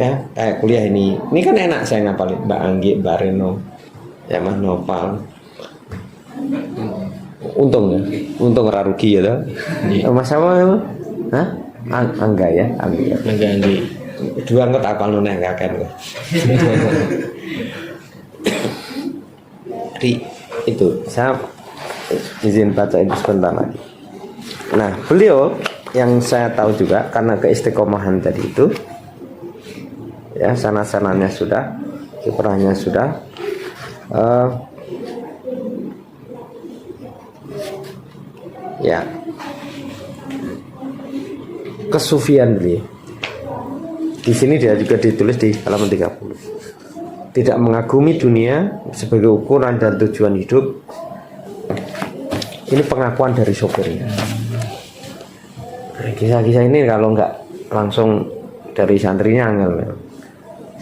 Ya, kuliah ini kan enak saya ngapalin Mbak Anggi, Mbak Reno, ya Mas Nopal. Untung rarugi ya toh. Mas apa ya? Hah? Angga ya, Anggi. Dua ngot apal nune enggak kan kok. Di itu saya izin baca itu sebentar lagi. Nah, beliau yang saya tahu juga karena keistiqomahan tadi itu ya sana-sananya sudah, kiprahnya sudah, ya kesufian beliau. Di sini dia juga ditulis di halaman 30. Tidak mengagumi dunia sebagai ukuran dan tujuan hidup. Ini pengakuan dari sopirnya. Kisah-kisah ini kalau nggak langsung dari santrinya angel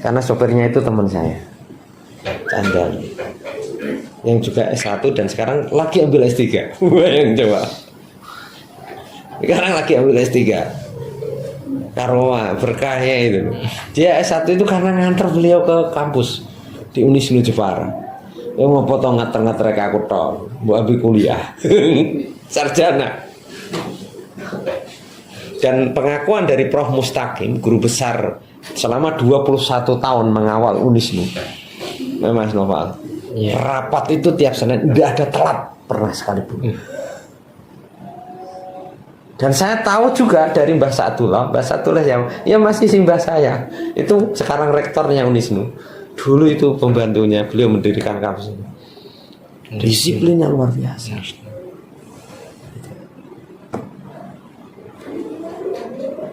karena sopirnya itu teman saya Candal yang juga S1 dan sekarang lagi ambil S3. Yang coba sekarang lagi ambil S3 karena berkahnya itu. Dia S1 itu karena nganter beliau ke kampus di Unisnu Jepara. Yang mau potong ngater-ngater aku tol buat ambil kuliah sarjana. Dan pengakuan dari Prof Mustaqim, guru besar selama 21 tahun mengawal Unisnu, Mas Noval, rapat itu tiap Senin tidak ada telat pernah sekalipun. Dan saya tahu juga dari Mbah Satullah yang masih simbah saya itu sekarang rektornya Unisnu. Dulu itu pembantunya beliau mendirikan kampus ini. Disiplinnya luar biasa.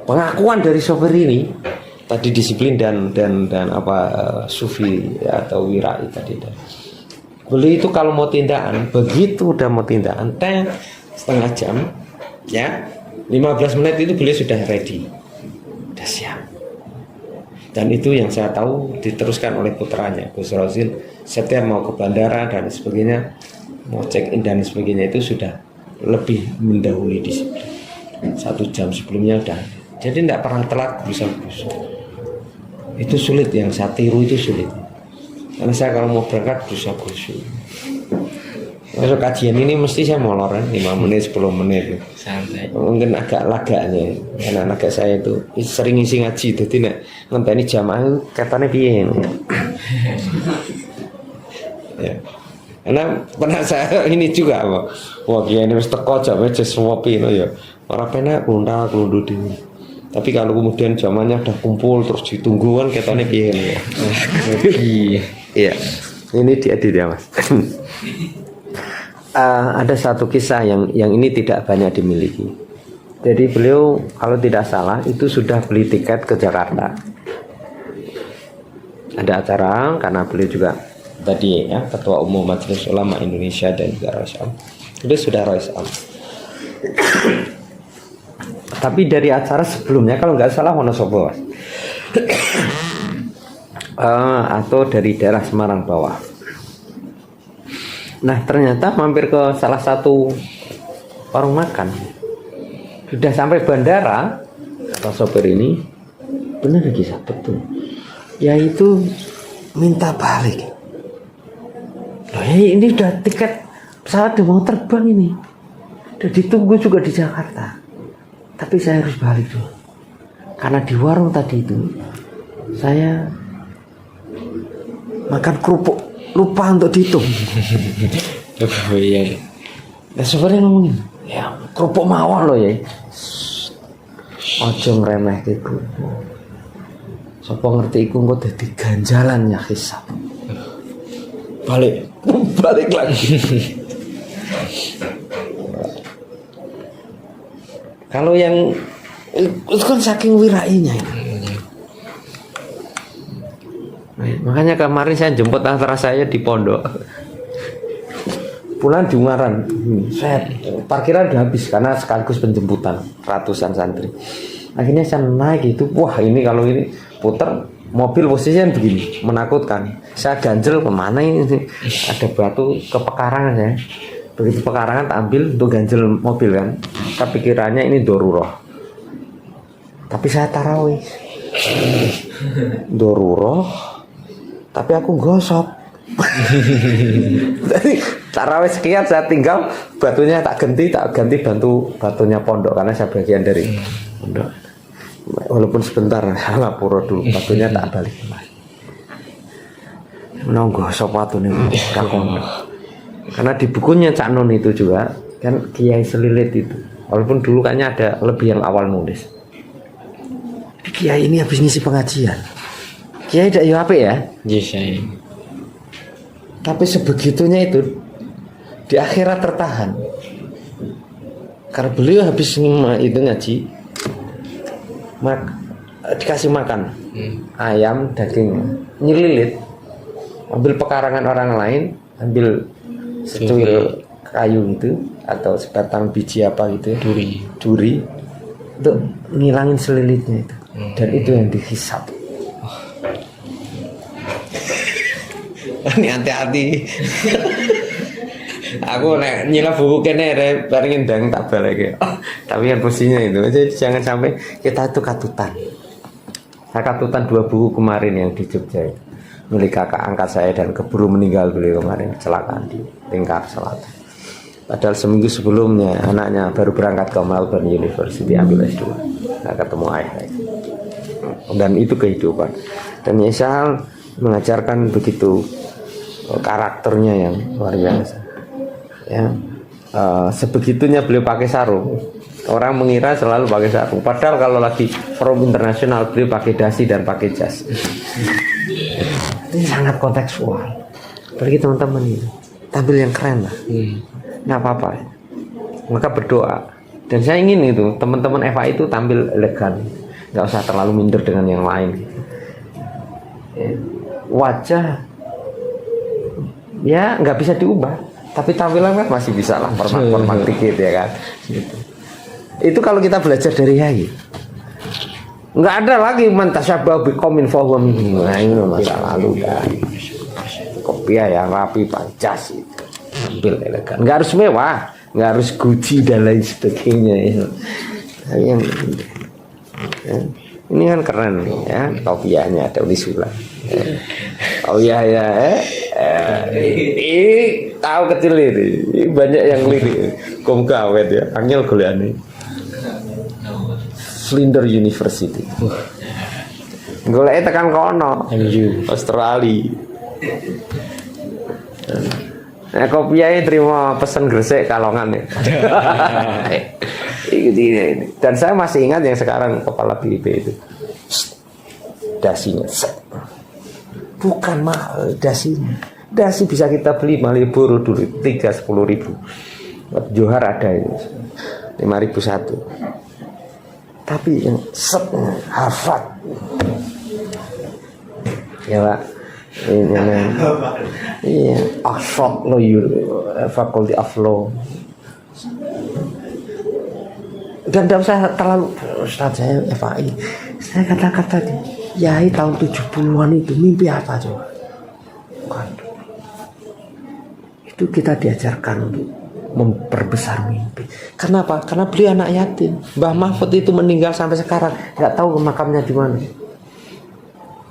Pengakuan dari sopir ini tadi disiplin dan sufi atau wirai tadi. Beliau itu kalau mau tindakan, begitu udah mau tindakan, setengah jam, ya 15 menit itu beliau sudah ready, sudah siap. Dan itu yang saya tahu diteruskan oleh putranya Gus Rozil. Setiap mau ke bandara dan sebagainya, mau check in dan sebagainya itu sudah lebih mendahului disiplin. 1 jam sebelumnya udah. Jadi tidak pernah telat berusaha. Itu sulit, yang saya tiru itu sulit. Karena saya kalau mau berangkat berusaha. Masuk kajian ini mesti saya molor 5 menit 10 menit. Santai. Mungkin agak laganya. Karena agak saya itu sering ngisi ngaji, jadi nek ngenteni jamaah katanya piye. Ya. Karena pernah saya ini juga wah kiai ini mesti teko jam aja suwopi ya. Ora penak klundul dhewe. Tapi kalau kemudian zamannya udah kumpul terus ditunggu kan ketone piye ya. Iya. Ini dia Mas. Ada satu kisah yang ini tidak banyak dimiliki. Jadi beliau kalau tidak salah itu sudah beli tiket ke Jakarta. Ada acara karena beliau juga tadi ya Ketua Umum Majelis Ulama Indonesia dan juga Roisam. Beliau sudah Roisam. Tapi dari acara sebelumnya kalau nggak salah Wonosobo atau dari daerah Semarang bawah. Nah ternyata mampir ke salah satu warung makan. Sudah sampai bandara, kata sopir ini, benar kisah betul. Yaitu minta balik. Loh ini udah tiket pesawat udah mau terbang ini, udah ditunggu juga di Jakarta. Tapi saya harus balik dulu. Karena di warung tadi itu saya makan kerupuk, lupa untuk dihitung. Iya. Nah sebenarnya ngomongin, ya kerupuk mawon loh ya. Ojo ngremeh ke kerupuk. Sapa ngerti iku engko dadi ganjalan ya hisab. Balik lagi. Kalau yang itu kan saking wirainya. Makanya kemarin saya jemput antara saya di pondok. Pulang di Ungaran. Saya parkiran udah habis karena sekaligus penjemputan ratusan santri. Akhirnya saya naik itu, wah ini kalau ini putar mobil posisinya begini, menakutkan. Saya ganjel kemana ini? Ada batu ke pekarangan ya. Begitu pekarangan tak ambil untuk ganjel mobil kan. Tapi kiranya ini doruroh. Tapi saya tarawih. Doruroh. Tapi aku gosok. Jadi tarawih sekian saya tinggal batunya tak ganti batunya pondok karena saya bagian dari pondok. Walaupun sebentar lapor dulu batunya tak balik kembali. Menunggu gosok batunya kakon. Karena di bukunya Cak Nun itu juga kan Kiai Selilit itu, walaupun dulu kayaknya ada lebih yang awal nulis. Kiai ini habis ngisi pengajian. Kiai tidak apa ya? Yes, ya. Tapi sebegitunya itu di akhirat tertahan. Karena beliau habis itu ngaji, dikasih makan ayam daging nyelilit, ambil pekarangan orang lain, ambil secuil kayu itu atau sebatang biji apa gitu, duri untuk ngilangin selilitnya itu. dan itu yang dihisab. Ini hati-hati. Aku nek nyilap buku kene pengen ndang tak balik. Tapi kan posisinya itu. Jadi jangan sampai kita itu katutan. Saya katutan 2 buku kemarin yang di Jogja. Milik kakak angkat saya dan keburu meninggal beliau kemarin kecelakaan di Lingkar Selatan. Padahal seminggu sebelumnya anaknya baru berangkat ke Melbourne University ambil S2. Nggak ketemu ayah. Dan itu kehidupan. Dan Yesal mengajarkan begitu karakternya yang luar biasa. Ya, sebegitunya beliau pakai sarung. Orang mengira selalu pakai sarung. Padahal kalau lagi forum internasional beliau pakai dasi dan pakai jas. Ini sangat kontekstual. Bagi teman-teman ini tampil yang keren lah. Nggak apa-apa. Maka berdoa. Dan saya ingin itu teman-teman FA itu tampil elegan. Nggak usah terlalu minder dengan yang lain. Wajah ya nggak bisa diubah. Tapi tampilan kan masih bisa lah, permak dikit ya kan. Gitu. Itu kalau kita belajar dari Yai. Nggak ada lagi mantasyabah biqaumin fahuwa minhum. Nah ini masa lalu kan. Kopiah yang rapi pancas itu. Tampil elegan. Nggak harus mewah, nggak harus Gucci dan lain sebagainya. Ya. Yang ini kan keren ya, kopiahnya ada ulisula. Oh iya ya, ini tahu kecil ini banyak yang lirik. Kom kawet ya, angel goleane. Flinders University. Golek tekan kono. Australia. Nah, kopiahnya terima pesan gresik Kalongan ya. Ini. Dan saya masih ingat yang sekarang kepala BIP itu. Dasinya. Bukan mahal dasinya. Dasi bisa kita beli Malioboro dulu 3-10 ribu. Johar ada itu 5.001. Tapi yang setnya Harvard. Ya Pak. Iya, Oxford Law, Faculty of Law. Dan tidak usah terlalu Ustaz saya FAI. Saya katakan tadi, Yai tahun 70-an itu mimpi apa coba? Itu kita diajarkan untuk memperbesar mimpi. Kenapa? Karena beliau anak yatim. Mbah Mahfud itu meninggal sampai sekarang nggak tahu makamnya di mana.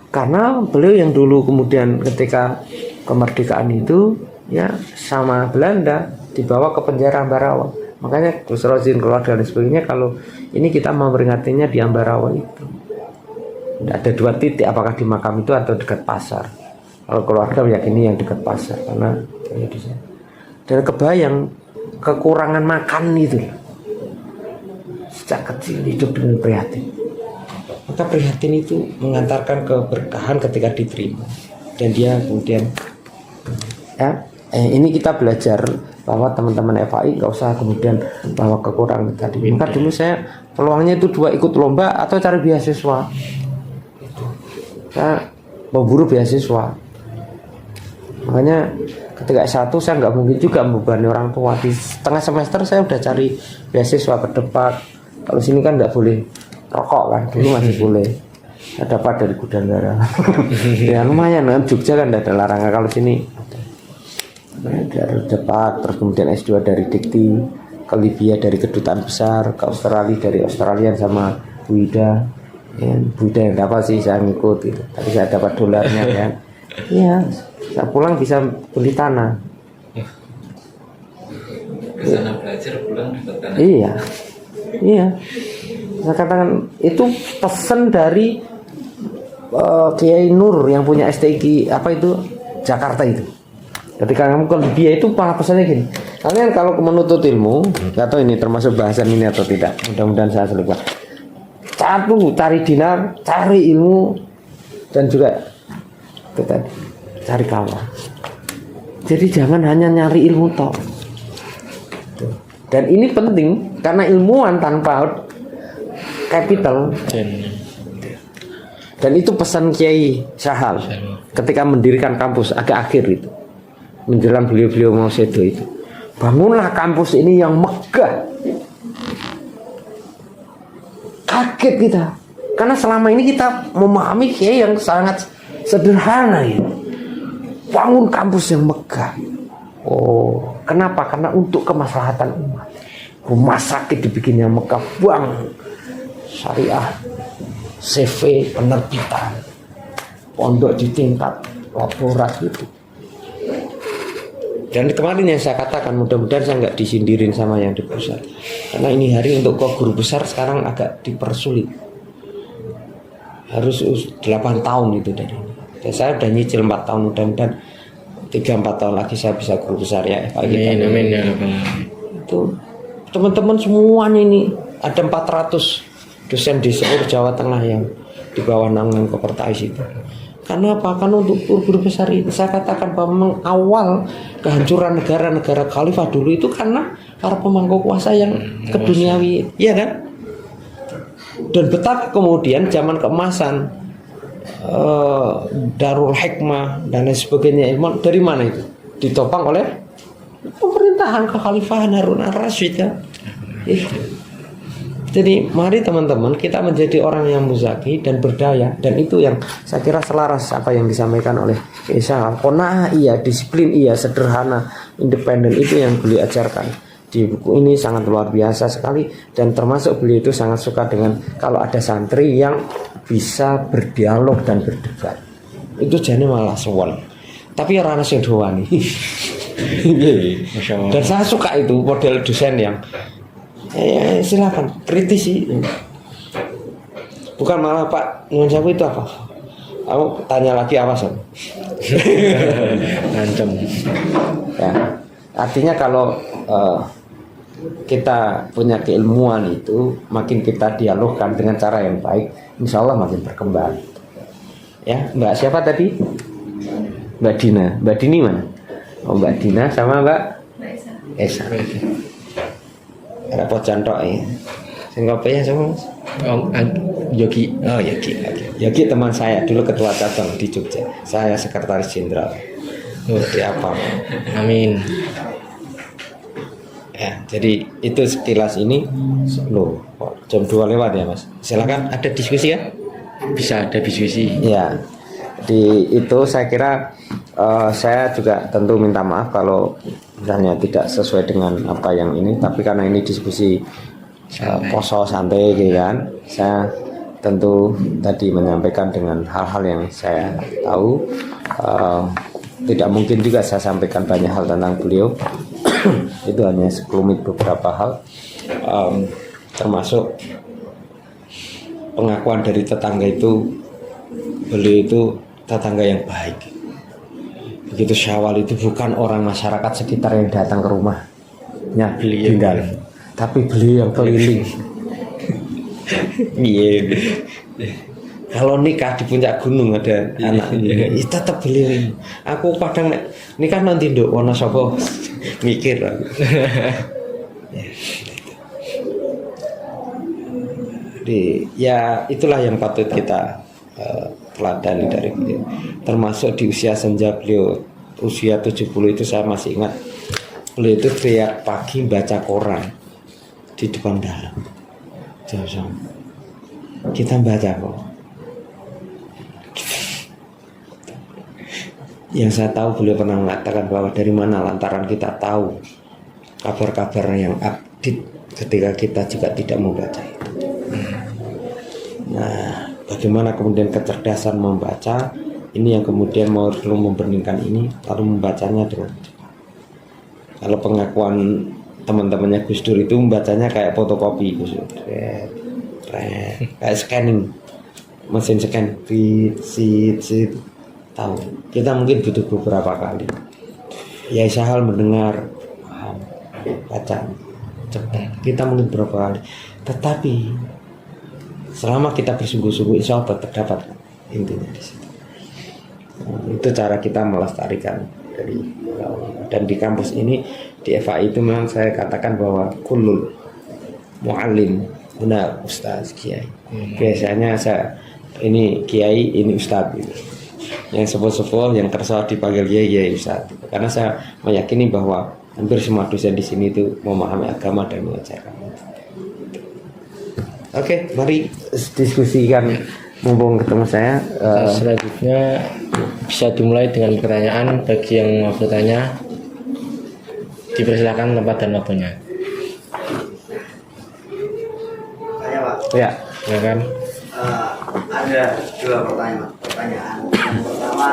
Karena beliau yang dulu kemudian ketika kemerdekaan itu ya sama Belanda dibawa ke penjara Ambarawa. Makanya Gus Rozin keluarga dan sebagainya kalau ini kita memperingatinya di Ambarawa itu. Ada 2 titik, apakah di makam itu atau dekat pasar. Kalau keluarga meyakini yang dekat pasar karena ya di sana. Dan kebayang kekurangan makan itu. Sejak kecil hidup dengan prihatin. Maka prihatin itu mengantarkan keberkahan ketika diterima. Dan dia kemudian ya, ini kita belajar bahwa teman-teman FAI nggak usah kemudian bahwa kekurangan tadi. Maka dulu saya peluangnya itu 2, ikut lomba atau cari beasiswa. Saya memburu beasiswa. Makanya ketika S1 saya nggak mungkin juga membebani orang tua. Di setengah semester saya udah cari beasiswa ke Depak. Kalau sini kan nggak boleh rokok kan, dulu masih boleh. Saya dapat dari Gudangara. Ya lumayan kan, Jogja kan tidak ada larangan. Kalau sini dari Depak, terus kemudian S2 dari Dikti, ke Libya dari Kedutaan Besar, ke Australia dari Australian sama Bu Ida. Ya, Bu Ida yang dapat sih saya ngikut gitu. Tapi saya dapat dolarnya kan. Iya, saya pulang bisa beli tanah. Ke sana belajar, pulang dapat tanah. Iya. Iya. Saya katakan itu pesan dari Kiai Nur yang punya STIQ apa itu Jakarta itu. Ketika kamu ke Libya itu malah pesannya gini. Kalian kalau menuntut ilmu, nggak tahu ini termasuk bahasan ini atau tidak. Mudah-mudahan saya selipkan. 1, cari dinar, cari ilmu, dan juga kita cari kawan. Jadi jangan hanya nyari ilmu toh. Dan ini penting karena ilmuwan tanpa capital. Dan itu pesan Kiai Syahal ketika mendirikan kampus agak akhir itu, menjelang beliau mau sedo itu. Bangunlah kampus ini yang megah. Kaget kita Karena selama ini kita memahami kiai yang sangat sederhana ya. Bangun kampus yang megah. Oh, kenapa? Karena untuk kemaslahatan umat. Rumah sakit dibikin yang megah, bank syariah, CV, penerbitan, pondok di tingkat laborat gitu. Dan kemarin yang saya katakan, mudah-mudahan saya nggak disindirin sama yang di pusat. Karena ini hari untuk kok guru besar sekarang agak dipersulit. Harus 8 tahun itu dari ini. Dan saya udah nyicil 4 tahun, mudah-mudahan 3-4 tahun lagi saya bisa guru besar ya. Amin, amin ya Rabbal. Itu teman-teman semuanya ini ada 400 dosen di seluruh Jawa Tengah yang di bawah naungan Kopertais itu. Karena apa? Karena untuk guru besar ini saya katakan bahwa memang awal kehancuran negara-negara khalifah dulu itu karena para pemangku kuasa yang keduniawi, iya kan? Dan betapa kemudian zaman keemasan Darul Hikmah dan lain sebagainya dari mana itu? Ditopang oleh pemerintahan kekhalifahan Harun al-Rasyid kan? Jadi mari teman-teman kita menjadi orang yang muzaki dan berdaya, dan itu yang saya kira selaras apa yang disampaikan oleh Isa. Qanaah iya, disiplin iya, sederhana, independen, itu yang beliau ajarkan di buku ini sangat luar biasa sekali. Dan termasuk beliau itu sangat suka dengan kalau ada santri yang bisa berdialog dan berdebat. Itu jane malah suwon. Tapi orang sing doani. Dan saya suka itu model dosen yang silakan kritisi. Bukan malah Pak nyuwun sewu itu apa? Aku tanya lagi apa Sob? Ngancem. Ya. Artinya kalau kita punya keilmuan itu, makin kita dialogkan dengan cara yang baik, insya Allah makin berkembang. Ya, Mbak siapa tadi? Mbak Dina. Mbak Dini mana? Oh, Mbak Dina sama Mbak Esa. Repot cantok ya. Sing kopi ya sama Mas? Oh, Yogi. Oh, Yogi. Yogi teman saya dulu ketua cabang di Jogja. Saya sekretaris jenderal. Di apa? Amin. Ya, jadi itu sekilas ini. Loh, jam 2 lewat ya Mas. Silakan, ada diskusi ya? Bisa ada diskusi. Ya. Di itu saya kira saya juga tentu minta maaf kalau misalnya tidak sesuai dengan apa yang ini, tapi karena ini diskusi poso santai gitu kan, saya tentu tadi menyampaikan dengan hal-hal yang saya tahu. Tidak mungkin juga saya sampaikan banyak hal tentang beliau. Itu hanya sekelumit beberapa hal, termasuk pengakuan dari tetangga itu, beliau itu tetangga yang baik. Begitu Syawal itu bukan orang masyarakat sekitar yang datang ke rumahnya beliau tinggal, tapi beliau yang keliling. Iya. Kalau nikah di puncak gunung ada anaknya, tetap beliau ini. Aku kadang nikah nanti nduk wono sapa mikir. Ya itulah yang patut kita teladani dari beliau. Termasuk di usia senja beliau, usia 70 itu saya masih ingat, beliau itu tiap pagi baca koran di depan dalam. Kita baca kok. Yang saya tahu beliau pernah mengatakan bahwa dari mana lantaran kita tahu kabar-kabar yang update ketika kita juga tidak membaca itu. Nah, bagaimana kemudian kecerdasan membaca ini yang kemudian mau perlu membandingkan ini lalu membacanya dengan cepat. Kalau pengakuan teman-temannya Gus Dur itu membacanya kayak fotokopi, Gus Dur. Kayak scanning, mesin scan, sit. Tahu. Kita mungkin butuh beberapa kali. Ya Syahal mendengar, paham, baca cepat. Kita mungkin beberapa kali. Tetapi selama kita bersungguh-sungguh, insya Allah terdapat intinya di situ. Itu cara kita melestarikan dari. Dan di kampus ini di FAI itu memang saya katakan bahwa kulul muallim benar ustaz kiai. Biasanya saya ini kiai, ini ustaz gitu. Yang sepuh-sepuh yang kersa dipanggil kiai ustaz. Karena saya meyakini bahwa hampir semua dosen di sini itu memahami agama dan mengajarkan. Oke, mari diskusikan mumpung ketemu saya. Selanjutnya bisa dimulai dengan pertanyaan bagi yang mau bertanya. Dipersilakan tempat dan waktunya. Tanya Pak, Ya, Ya kan? ada dua pertanyaan. Yang pertama,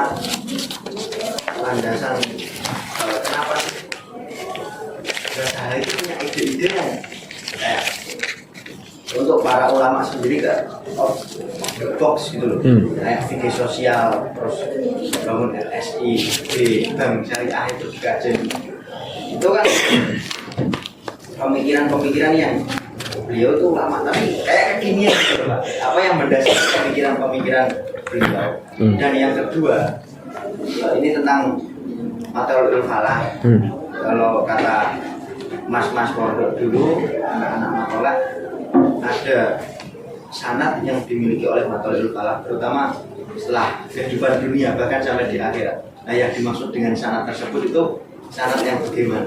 landasan kenapa sih Gazali itu punya ide-ide yang kayak untuk para ulama sendiri kan out the box gitu loh, kayak fikih sosial, terus bangun LSI, bank syariah itu juga jadi itu kan pemikiran-pemikiran yang beliau tuh lama tapi kayak kekinian gitu Pak. Apa yang mendasari pemikiran-pemikiran beliau. Dan yang kedua, ini tentang Matlaul Falah. Kalau kata mas-mas pondok dulu, anak-anak Matlaul, ada sanad yang dimiliki oleh Matlaul Falah, terutama setelah kehidupan dunia bahkan sampai di akhirat. Nah, yang dimaksud dengan sanad tersebut itu sanad yang bagaimana?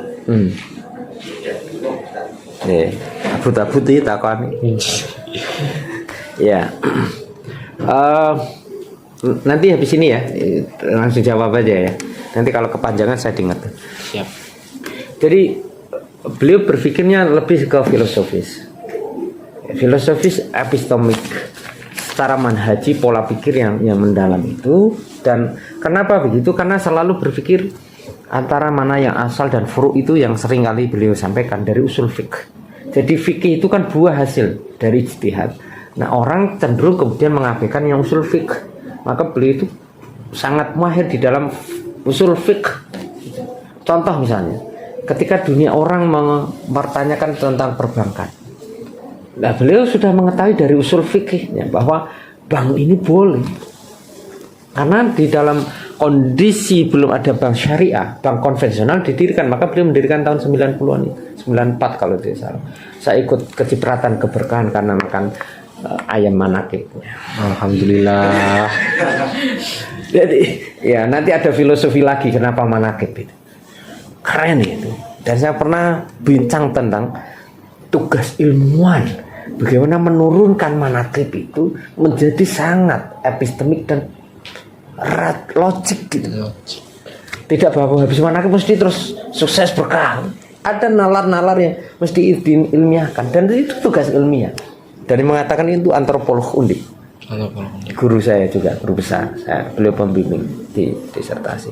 Ya, itu, abut-abut itu takon. Ya. Nanti habis ini ya, langsung jawab aja ya. Nanti kalau kepanjangan saya ingat. Siap. Jadi beliau berpikirnya lebih ke filosofis epistemik, secara manhaji, pola pikir yang mendalam itu. Dan kenapa begitu? Karena selalu berpikir antara mana yang asal dan furu itu yang sering kali beliau sampaikan dari usul fikih. Jadi fikih itu kan buah hasil dari ijtihad. Nah, orang cenderung kemudian mengabaikan yang usul fikih. Maka beliau itu sangat mahir di dalam usul fikih. Contoh misalnya, ketika dunia orang mempertanyakan tentang perbankan, nah beliau sudah mengetahui dari usul fikihnya bahwa bank ini boleh. Karena di dalam kondisi belum ada bank syariah, bank konvensional didirikan, maka beliau mendirikan tahun 90-an, 94 kalau tidak salah. Saya ikut kecipratan keberkahan karena makan ayam manakib. Alhamdulillah. Jadi ya nanti ada filosofi lagi kenapa manakib itu. Keren itu. Dan saya pernah bincang tentang tugas ilmuwan, bagaimana menurunkan manakib itu menjadi sangat epistemik dan logik gitu. Tidak bahwa habis manakib mesti terus sukses berkah. Ada nalar-nalar yang mesti diilmiahkan, dan itu tugas ilmiah. Dan mengatakan itu antropolog undip. Guru saya juga, guru besar. Beliau pembimbing di disertasi.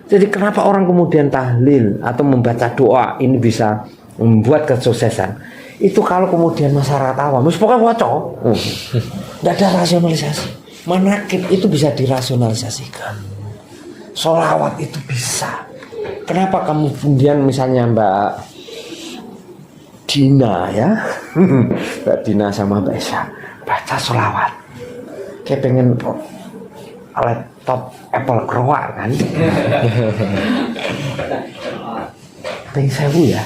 Jadi kenapa orang kemudian tahlil atau membaca doa ini bisa membuat kesuksesan? Itu kalau kemudian masyarakat awam, pokoknya waco, tidak ada rasionalisasi. Manakib itu bisa dirasionalisasikan. Sholawat itu bisa. Kenapa kamu kemudian misalnya Mbak Dina ya, Mbak Dina sama Mbak Esya baca sholawat, kayak pengen laptop Apple keluar kan? Pengen sewu ya.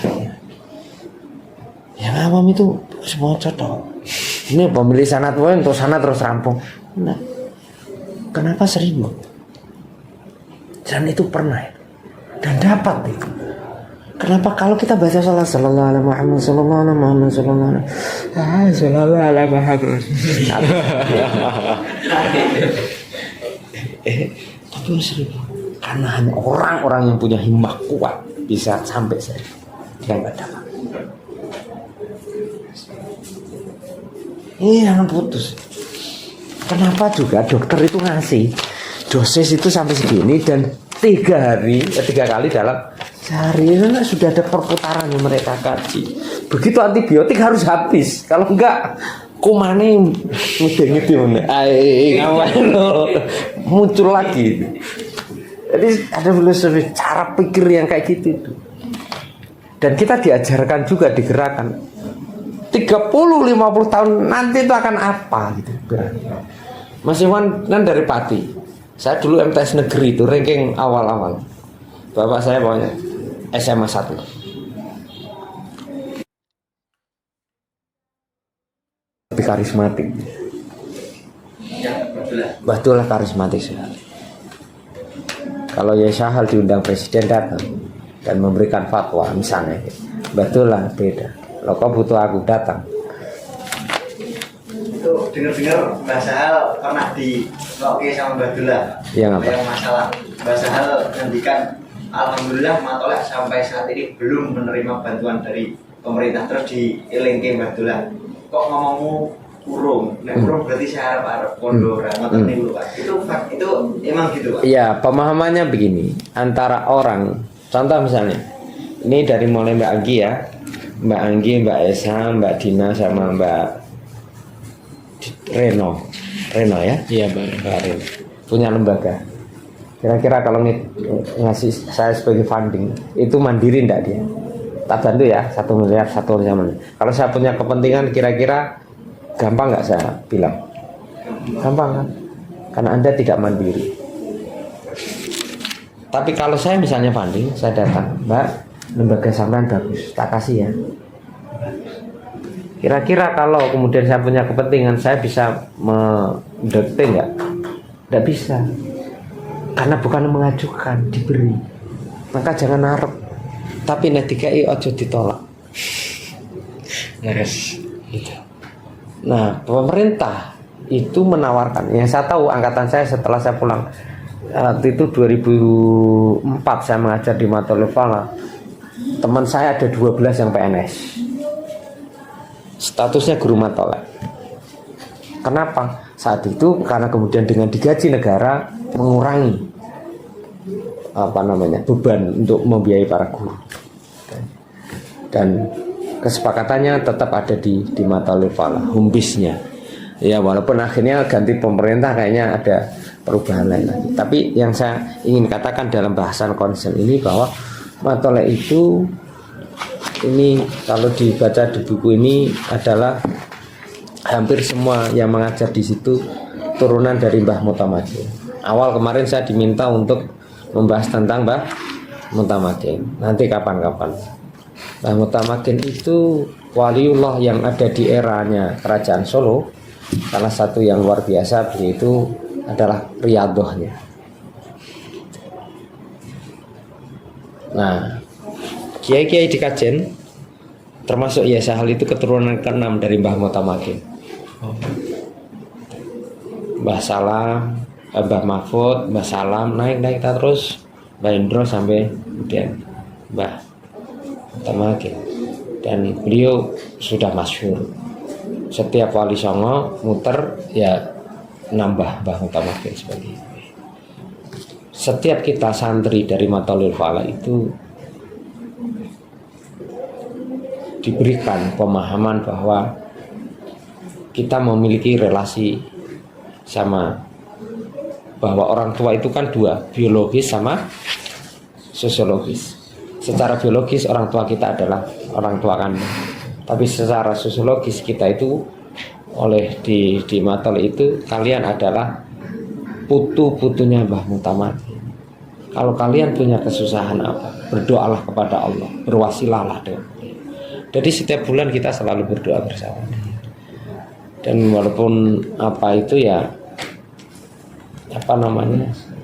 Yang awam itu semua cocok. Ini pemilih sanad untuk sanad terus rampung. Nah, kenapa 1000? Dan itu pernah dan dapat itu. Kenapa kalau kita baca salat sallallahu alaihi Muhammad sallallahu alaihi Muhammad sallallahu alaihi Muhammad tapi 1000 karena hanya orang-orang yang punya himmah kuat bisa sampai saya yang nggak dapat. Ini jangan putus. Kenapa juga dokter itu ngasih dosis itu sampai segini dan 3 kali dalam sehari itu sudah ada perputaran yang mereka kaji. Begitu antibiotik harus habis, kalau enggak kumane muncul lagi. Jadi ada filosofi cara pikir yang kayak gitu itu. Dan kita diajarkan juga digerakkan 30-50 tahun nanti itu akan apa gitu. Mas Iwan kan dari Pati. Saya dulu MTS negeri itu ranking awal-awal. Bapak saya pokoknya SMA 1. Lebih karismatik. Betul karismatik sekali. Kalau Yesahal diundang presiden datang dan memberikan fatwa misalnya, betul lah beda. Lo kok butuh aku datang. dengar-dengar Mbah Sahal pernah di Oke sama Mbah Dula. Yang apa? Yang masalah Mbah Sahal ngendikan alhamdulillah Matolek sampai saat ini belum menerima bantuan dari pemerintah. Terus dielingke Mbah Dula. Kok ngomongmu urung? Nek urung berarti saya harap kondora. Ngoten niku Pak. Itu emang gitu Pak. Iya, pemahamannya begini. Antara orang, contoh misalnya, ini dari mulai Mbak Anggi ya, Mbak Anggi, Mbak Esa, Mbak Dina sama Mbak Reno ya? Iya, Bang. Mbak Reno punya lembaga. Kira-kira kalau ngasih saya sebagai funding itu mandiri enggak dia? Tak bantu ya, 1 miliar satu zaman. Kalau saya punya kepentingan, kira-kira gampang nggak saya bilang? Gampang kan? Karena Anda tidak mandiri. Tapi kalau saya misalnya funding, saya datang, Mbak, lembaga sampean bagus, tak kasih ya. Kira-kira kalau kemudian saya punya kepentingan, saya bisa mendekte nggak? Nggak bisa. Karena bukan mengajukan, diberi. Maka jangan harap. Tapi nek dikai ojo ditolak. Neres. Nah, pemerintah itu menawarkan. Yang saya tahu angkatan saya setelah saya pulang itu 2004 saya mengajar di Matolek Fala. Teman saya ada 12 yang PNS. Statusnya guru Matolek. Kenapa? Saat itu karena kemudian dengan digaji negara mengurangi beban untuk membiayai para guru. Dan kesepakatannya tetap ada di Matolek Fala, humbisnya. Ya walaupun akhirnya ganti pemerintah kayaknya ada perubahan lain lagi. Tapi yang saya ingin katakan dalam bahasan konsen ini bahwa Matolek itu ini kalau dibaca di buku ini adalah hampir semua yang mengajar di situ turunan dari Mbah Mutamakin. Awal kemarin saya diminta untuk membahas tentang Mbah Mutamakin. Nanti kapan-kapan. Mbah Mutamakin itu waliullah yang ada di eranya Kerajaan Solo. Salah satu yang luar biasa beliau itu adalah riyadohnya. Nah, kiai-kiai di Kajen termasuk ya Sahal itu keturunan ke-6 dari Mbah Mutamakin. Mbah Salam, Mbah Mahfud, Mbah Salam naik terus Mbah Indro sampai kemudian Mbah Mutamakin. Dan beliau sudah masyhur. Setiap wali songo muter ya nambah Mbah Mutamakin sebagai itu. Setiap kita santri dari Matolek Fala itu diberikan pemahaman bahwa kita memiliki relasi sama, bahwa orang tua itu kan dua, biologis sama sosiologis. Secara biologis orang tua kita adalah orang tua kandung, tapi secara sosiologis kita itu oleh di Matolek itu kalian adalah putu-putunya Mbah Mutamakin. Kalau kalian punya kesusahan apa, berdoalah kepada Allah, berwasilahlah dengan dia. Jadi setiap bulan kita selalu berdoa bersama. Dan walaupun apa itu ya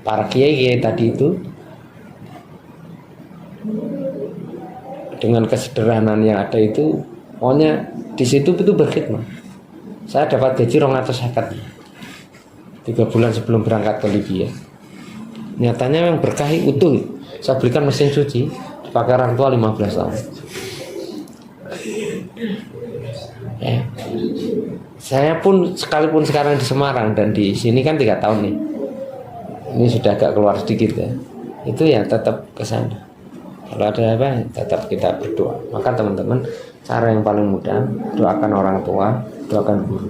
para kiai tadi itu dengan kesederhanaan yang ada itu, pokoknya di situ itu berkhidmat. Saya dapat gaji 250 3 bulan sebelum berangkat ke Libya. Nyatanya yang berkahi utuh. Saya berikan mesin cuci dipakai orang tua 15 tahun. Saya pun sekalipun sekarang di Semarang dan di sini kan 3 tahun nih. Ini sudah agak keluar sedikit ya. Itu ya tetap ke sana. Kalau ada apa tetap kita berdoa. Maka teman-teman, cara yang paling mudah doakan orang tua, doakan guru.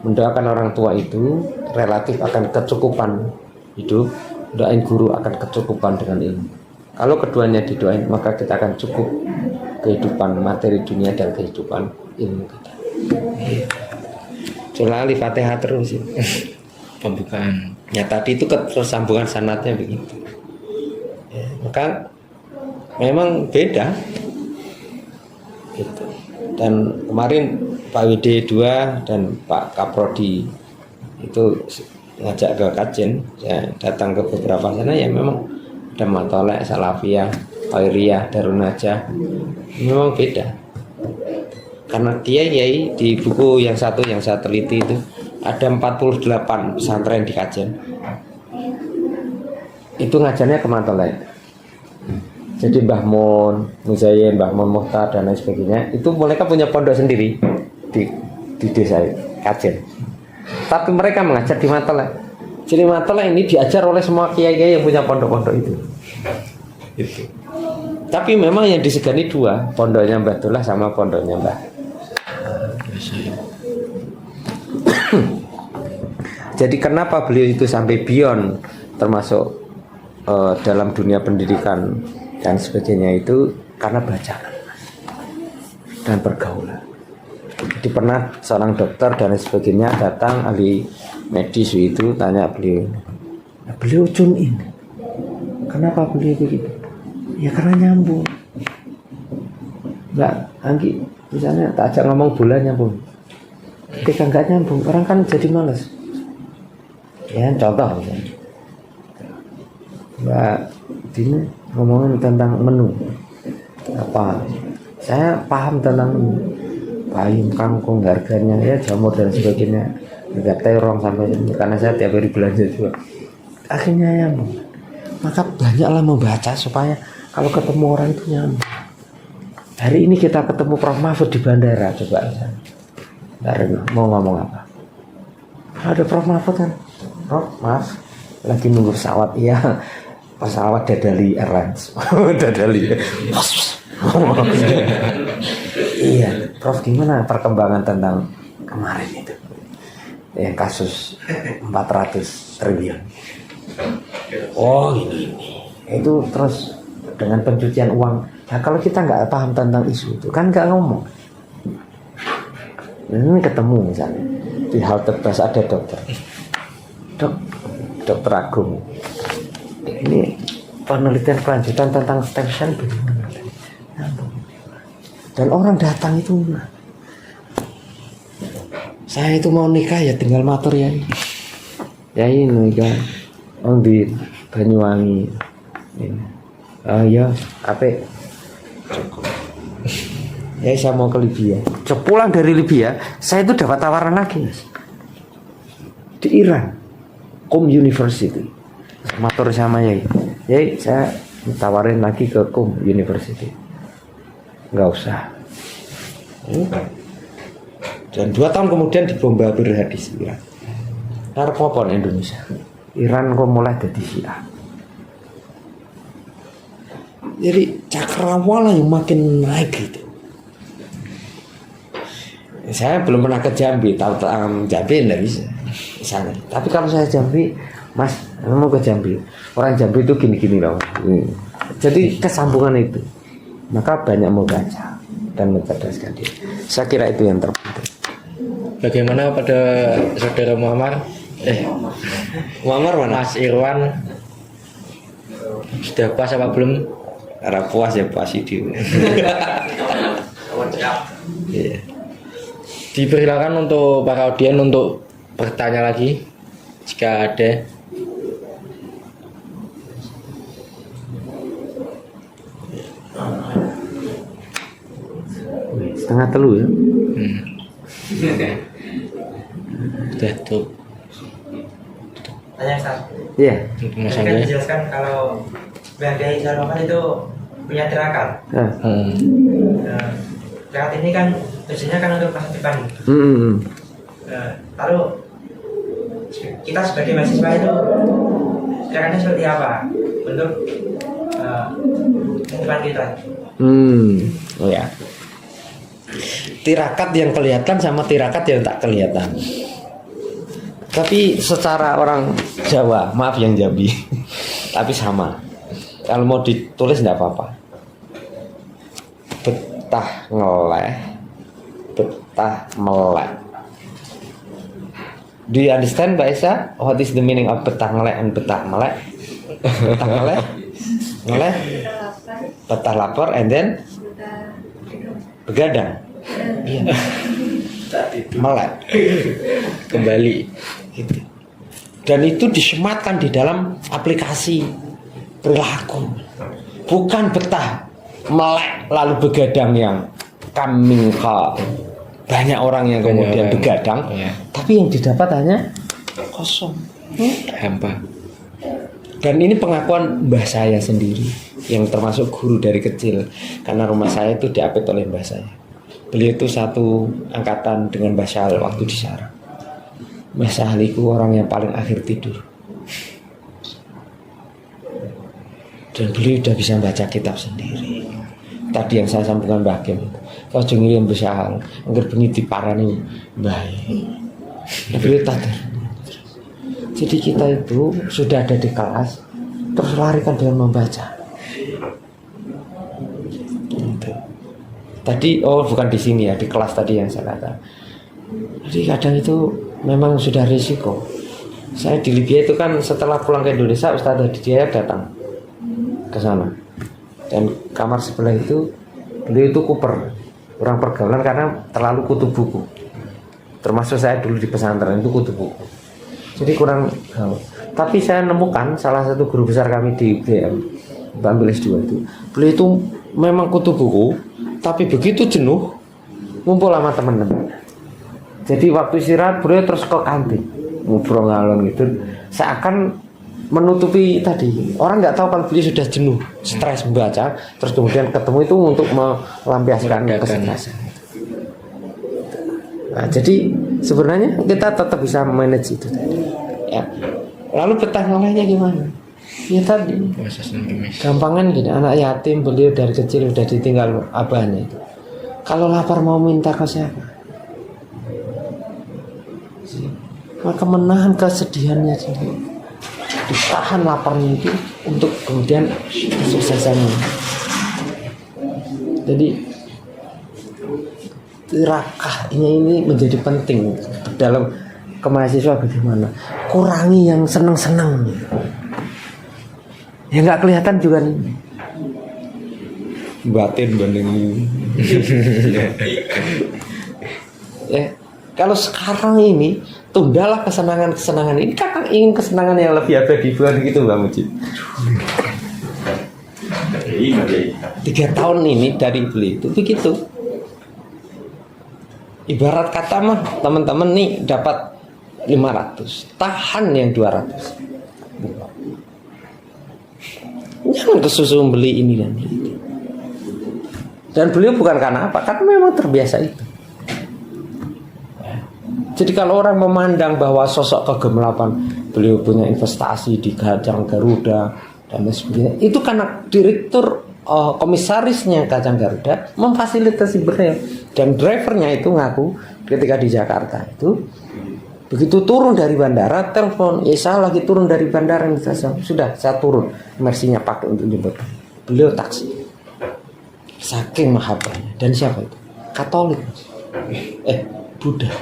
Mendoakan orang tua itu relatif akan kecukupan hidup. Doain guru akan kecukupan dengan ilmu. Kalau keduanya didoain, maka kita akan cukup kehidupan materi dunia dan kehidupan ilmu kita. Coba Al-Fatihah terus ya. Pembukaan. Ya tadi itu ketersambungan sanatnya begitu. Ya, maka memang beda. Gitu. Dan kemarin Pak WD 2 dan Pak Kaprodi itu ngajak ke Kajen, saya datang ke beberapa sana ya memang ada Matolek, Salafiyah, Khairiyah, Darun Najah, memang beda. Karena kiai di buku yang satu yang saya teliti itu ada 48 pesantren di Kajen. Itu ngajarnya ke Matolet. Jadi Mbah Mun, Muzayin, Mbah Mun Muhtar dan lain sebagainya, itu mereka punya pondok sendiri di desa Kajen. Tapi mereka mengajar di Matolet. Jadi Matolet ini diajar oleh semua kiai-kiai yang punya pondok-pondok itu. Tapi memang yang disegani dua, pondoknya Mbah Dullah sama pondoknya Mbah. Jadi kenapa beliau itu sampai beyond, termasuk dalam dunia pendidikan dan sebagainya, itu karena bacaan dan pergaulan. Jadi pernah seorang dokter dan sebagainya datang, ahli medis itu tanya beliau, beliau tune in. Kenapa beliau begitu? Ya karena nyambung. Enggak, Anggi, misalnya tak ajak ngomong bulan nyambung. Ketika enggak nyambung, orang kan jadi malas. Ya contoh misalnya, Mbak Dini ngomongin tentang menu apa, saya paham tentang menu, payung, kangkung, harganya, ya jamur dan sebagainya, harga terong sampai ini, karena saya tiap hari belanja juga. Akhirnya nyambung. Maka banyaklah membaca supaya kalau ketemu orang itu nyambung. Hari ini kita ketemu Prof Mahfud di bandara, coba misalnya, mau ngomong apa? Ada Prof Mahfud kan? Prof, maaf, lagi nunggu pesawat. Iya, pesawat Dadali Airlines. Dadali. Iya, Prof, gimana perkembangan tentang kemarin itu? Yang kasus 400 triliun. Oh, ini. Itu terus dengan pencucian uang. Nah, kalau kita nggak paham tentang isu itu, kan nggak ngomong. Ini ketemu misalnya di halte bus ada dokter. Dokter Agung, ini penelitian kelanjutan tentang stem cell bagaimana? Dan orang datang itu, saya itu mau nikah ya tinggal matur ya. Ya ini nikah, di Banyuwangi. Ya, apa? Ya saya mau ke Libya. Pulang dari Libya, saya itu dapat tawaran lagi, Mas. Di Iran. University, matur sama Yai, saya tawarin lagi ke University, nggak usah. Dan 2 tahun kemudian dibombardir hadis Iran. Narkopon Indonesia, Iran kok mulai jadi Syiah. Jadi cakrawala yang makin naik gitu. Saya belum pernah ke Jambi, tahu tentang Jambi enggak bisa. Misalnya. Tapi kalau saya Jambi, Mas, mau ke Jambi, orang Jambi itu gini-gini loh. Jadi kesambungan itu, maka banyak mau baca dan mencerdaskan diri. Saya kira itu yang terpenting. Bagaimana pada saudara Muhammad? Muhammad mana? Mas Irwan sudah puas apa belum? Karena puas ya puas itu. Iya. Dipersilakan untuk para audien untuk bertanya lagi jika ada. Setengah telu ya. Sudah tuh. Tanya Ustaz. Iya. Mas Tadi kan Angga. dijelaskan kalau Mbah Kiai Salman itu punya tirakat. Tirakat ini kan tujuannya kan untuk masa depan. Lalu kita sebagai mahasiswa itu tirakatnya seperti apa untuk depan kita? Oh ya. Tirakat yang kelihatan sama tirakat yang tak kelihatan. Tapi secara orang Jawa, maaf yang Jambi, tapi sama. Kalau mau ditulis tidak apa-apa. Betah ngeleh, betah melek. Do you understand, Mbak Esa? What is the meaning of betah ngeleh and betah melek? Betah ngeleh, ngeleh, betah lapar, and then begadang. Iya. Melek. Kembali. Gitu. Dan itu disematkan di dalam aplikasi perilaku, bukan betah melek lalu begadang yang kamingka. Banyak orang yang kemudian begadang, tapi Tapi yang didapat hanya kosong, Hampa. dan ini pengakuan mbah saya sendiri yang termasuk guru dari kecil, karena rumah saya itu diapit oleh mbah saya. Beliau itu satu angkatan dengan Mbah Syahal waktu di Sarang. Mbah Syahal itu orang yang paling akhir tidur, dan beliau udah bisa baca kitab sendiri. Tadi yang saya sambungkan Mbah Kim, kau jengil Mbah Syahal angger bengi diparani mbah. Beliau tadir. Jadi kita itu sudah ada di kelas, terus larikan dengan membaca. Gitu. Tadi, bukan di sini ya, di kelas tadi yang saya kata. Jadi kadang itu memang sudah risiko. Saya di Libya itu kan setelah pulang ke Indonesia, Ustaz Hidayat datang ke sana. Dan kamar sebelah itu, beliau itu kuper, kurang pergaulan karena terlalu kutu buku. Termasuk saya dulu di pesantren itu kutu buku. Jadi kurang gaul. Tapi saya nemukan salah satu guru besar kami di UGM, Mbak Ambil S2 itu, beliau itu memang kutu buku, tapi begitu jenuh ngumpul sama teman-teman. Jadi waktu istirahat beliau terus ke kantin ngobrol ngalon gitu, seakan menutupi tadi. Orang nggak tahu kalau beliau sudah jenuh, stres membaca, terus kemudian ketemu itu untuk melampiaskan kesetrasan. Nah, jadi sebenarnya kita tetap bisa manage itu tadi. Ya. Lalu peta ngolahnya gimana? Ya tadi gampangan gini, anak yatim beliau dari kecil udah ditinggal abahnya itu. Kalau lapar mau minta ke siapa? Maka menahan kesedihannya sendiri, ditahan laparnya itu untuk kemudian kesuksesannya. Jadi tirakahnya ini menjadi penting dalam kemahasiswa. Bagaimana kurangi yang senang-senang ya, nggak kelihatan juga nih batin banding. Ya, kalau sekarang ini tundalah kesenangan ini. Kakak ingin kesenangan yang lebih abadi bukan gitu Mbak Mujib. 3 tahun ini dari beli itu begitu. Ibarat kata mah teman-teman nih dapat 500, tahan yang 200. Jangan kesusu beli ini dan itu. Dan beliau bukan karena apa, karena memang terbiasa itu. Jadi kalau orang memandang bahwa sosok kegemilapan beliau punya investasi di Kacang Garuda dan lain sebagainya, itu karena direktur komisarisnya Kacang Garuda memfasilitasi beliau, dan drivernya itu ngaku ketika di Jakarta itu begitu turun dari bandara telepon, saya lagi turun dari bandara nih, sudah saya turun, mersinya pakai untuk jemput. Beliau taksi, saking mahabbahnya. Dan siapa itu? Katolik, Buddha.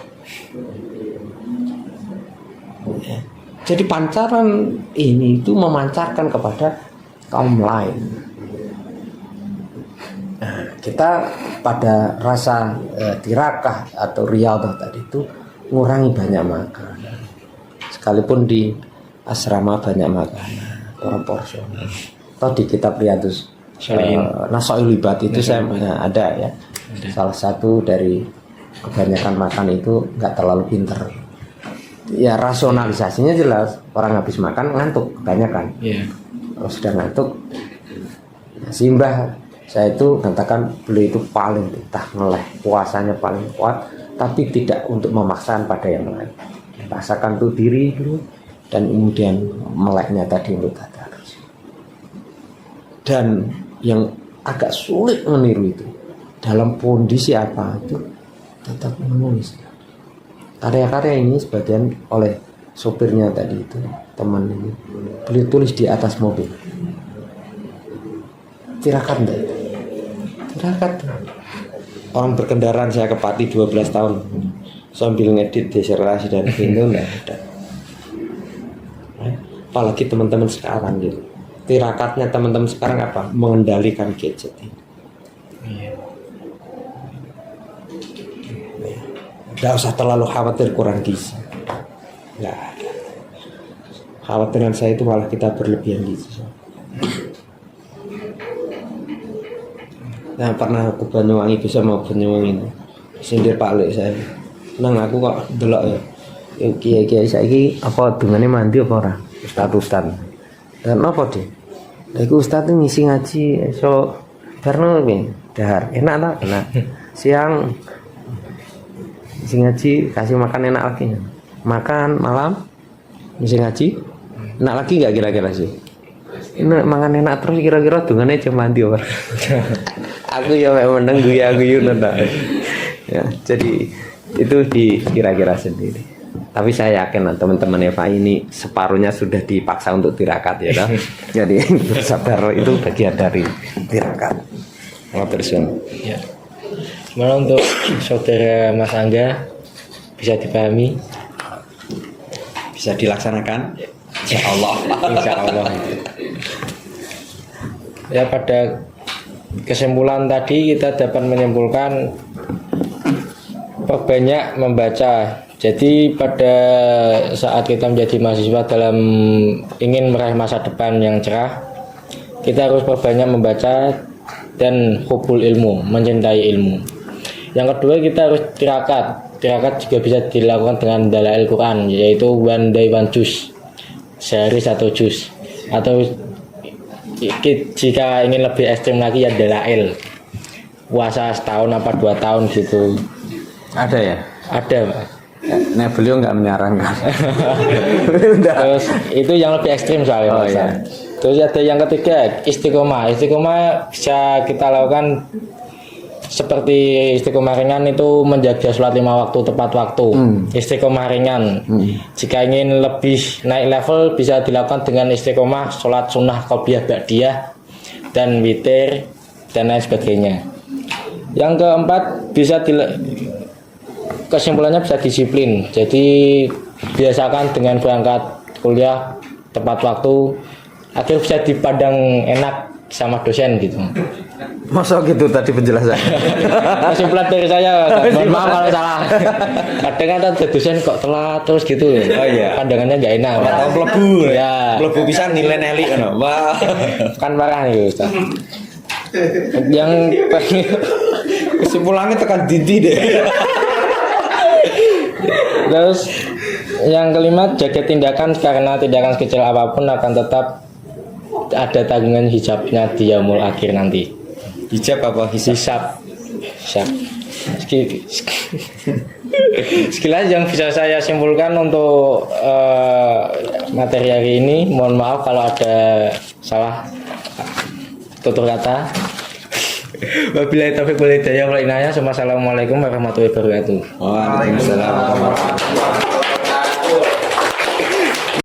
Ya. Jadi pancaran ini itu memancarkan kepada kaum lain. Nah, kita pada rasa tirakah atau riyadhah tadi itu ngurangi banyak makan. Sekalipun di asrama banyak makan, proporsional. Atau di kitab Riyadhus Nasoil Libat itu saya ada ya. Salah satu dari kebanyakan makan itu nggak terlalu pinter. Ya rasionalisasinya jelas, orang habis makan ngantuk kebanyakan. Kalau sudah ngantuk, simbah saya itu katakan beliau itu paling betah ngeleh, puasanya paling kuat, tapi tidak untuk memaksakan pada yang lain. Paksakan tuh diri dulu, dan kemudian meleknya tadi untuk tadarus. Dan yang agak sulit meniru itu dalam kondisi apa itu tetap menulis. Karya-karya ini sebagian oleh sopirnya tadi itu, teman ini, beliau tulis di atas mobil. Tirakat enggak? Tirakat. Orang berkendaraan saya ke Pati 12 tahun sambil ngedit disertasi dan video enggak ada. Apalagi teman-teman sekarang gitu. Tirakatnya teman-teman sekarang apa? Mengendalikan gadget ini. Nggak usah terlalu khawatir kurang gizi. Nggak ada. Khawatiran saya itu malah kita berlebihan gizi. Nah, pernah ke Banyuwangi, bisa mau Banyuwangi ini sindir Pak Lek saya. Nang aku kok delok ya kiai-kiai saiki apa dungane mandi apa ora? Ustaz. Dan apa deh? Iku ustaz tuh ngisi ngaji esok barno piye? Dahar. Enak tak? Enak. Siang ngisi ngaji kasih makan enak lagi. Makan malam ngisi ngaji enak lagi enggak kira-kira sih? Ini mangan enak terus kira-kira dungane jam mandi ora? Aku ya meneng guyu nonton. Ya, jadi itu dikira-kira sendiri. Tapi saya yakin teman-teman Eva ini separuhnya sudah dipaksa untuk tirakat ya toh. Jadi bersabar itu bagian dari tirakat. Matursun. Ya. Gimana untuk saudara Mas Angga, bisa dipahami? Bisa dilaksanakan? Insyaallah. Insyaallah. Ya, pada kesimpulan tadi kita dapat menyimpulkan perbanyak membaca. Jadi pada saat kita menjadi mahasiswa dalam ingin meraih masa depan yang cerah, kita harus perbanyak membaca dan hubul ilmu, mencintai ilmu. Yang kedua, kita harus tirakat. Tirakat juga bisa dilakukan dengan dalail Quran, yaitu one day one juz, sehari 1 juz. Atau jika ingin lebih ekstrim lagi ya dalail, puasa setahun apa 2 tahun gitu. Ada ya? Ada, Pak. Nah, beliau nggak menyarankan. Terus itu yang lebih ekstrim soalnya. Oh, iya. Terus ada yang ketiga, istiqomah. Istiqomah bisa kita lakukan seperti istiqomah ringan itu menjaga sholat 5 waktu tepat waktu. Istiqomah ringan. Jika ingin lebih naik level bisa dilakukan dengan istiqomah sholat sunnah qobliyah ba'diyah dan witir dan lain sebagainya. Yang keempat, kesimpulannya bisa disiplin. Jadi biasakan dengan berangkat kuliah tepat waktu agar bisa dipandang enak sama dosen gitu. Masa gitu tadi penjelasan? Kesimpulan dari saya, mohon maaf kalau salah. Kadang kan ada dosen kok telat terus gitu. Oh iya. Pandangannya nggak enak. Atau mlebu. Ya. Mlebu bisa nilai nelik kan. Wah. Kan parah nih Ustaz. Yang Kesimpulannya tekan dindi deh. terus yang kelima, jaga tindakan karena tindakan kecil apapun akan tetap ada tanggungan hijabnya di yaumul akhir nanti. Hijab apa? Hisab. Sekilas yang bisa saya simpulkan untuk materi hari ini. Mohon maaf kalau ada salah tutur kata. Wabillahi taufiq wal hidayah wal inayah. Wassalamualaikum warahmatullahi wabarakatuh. Waalaikumsalam warahmatullahi wabarakatuh.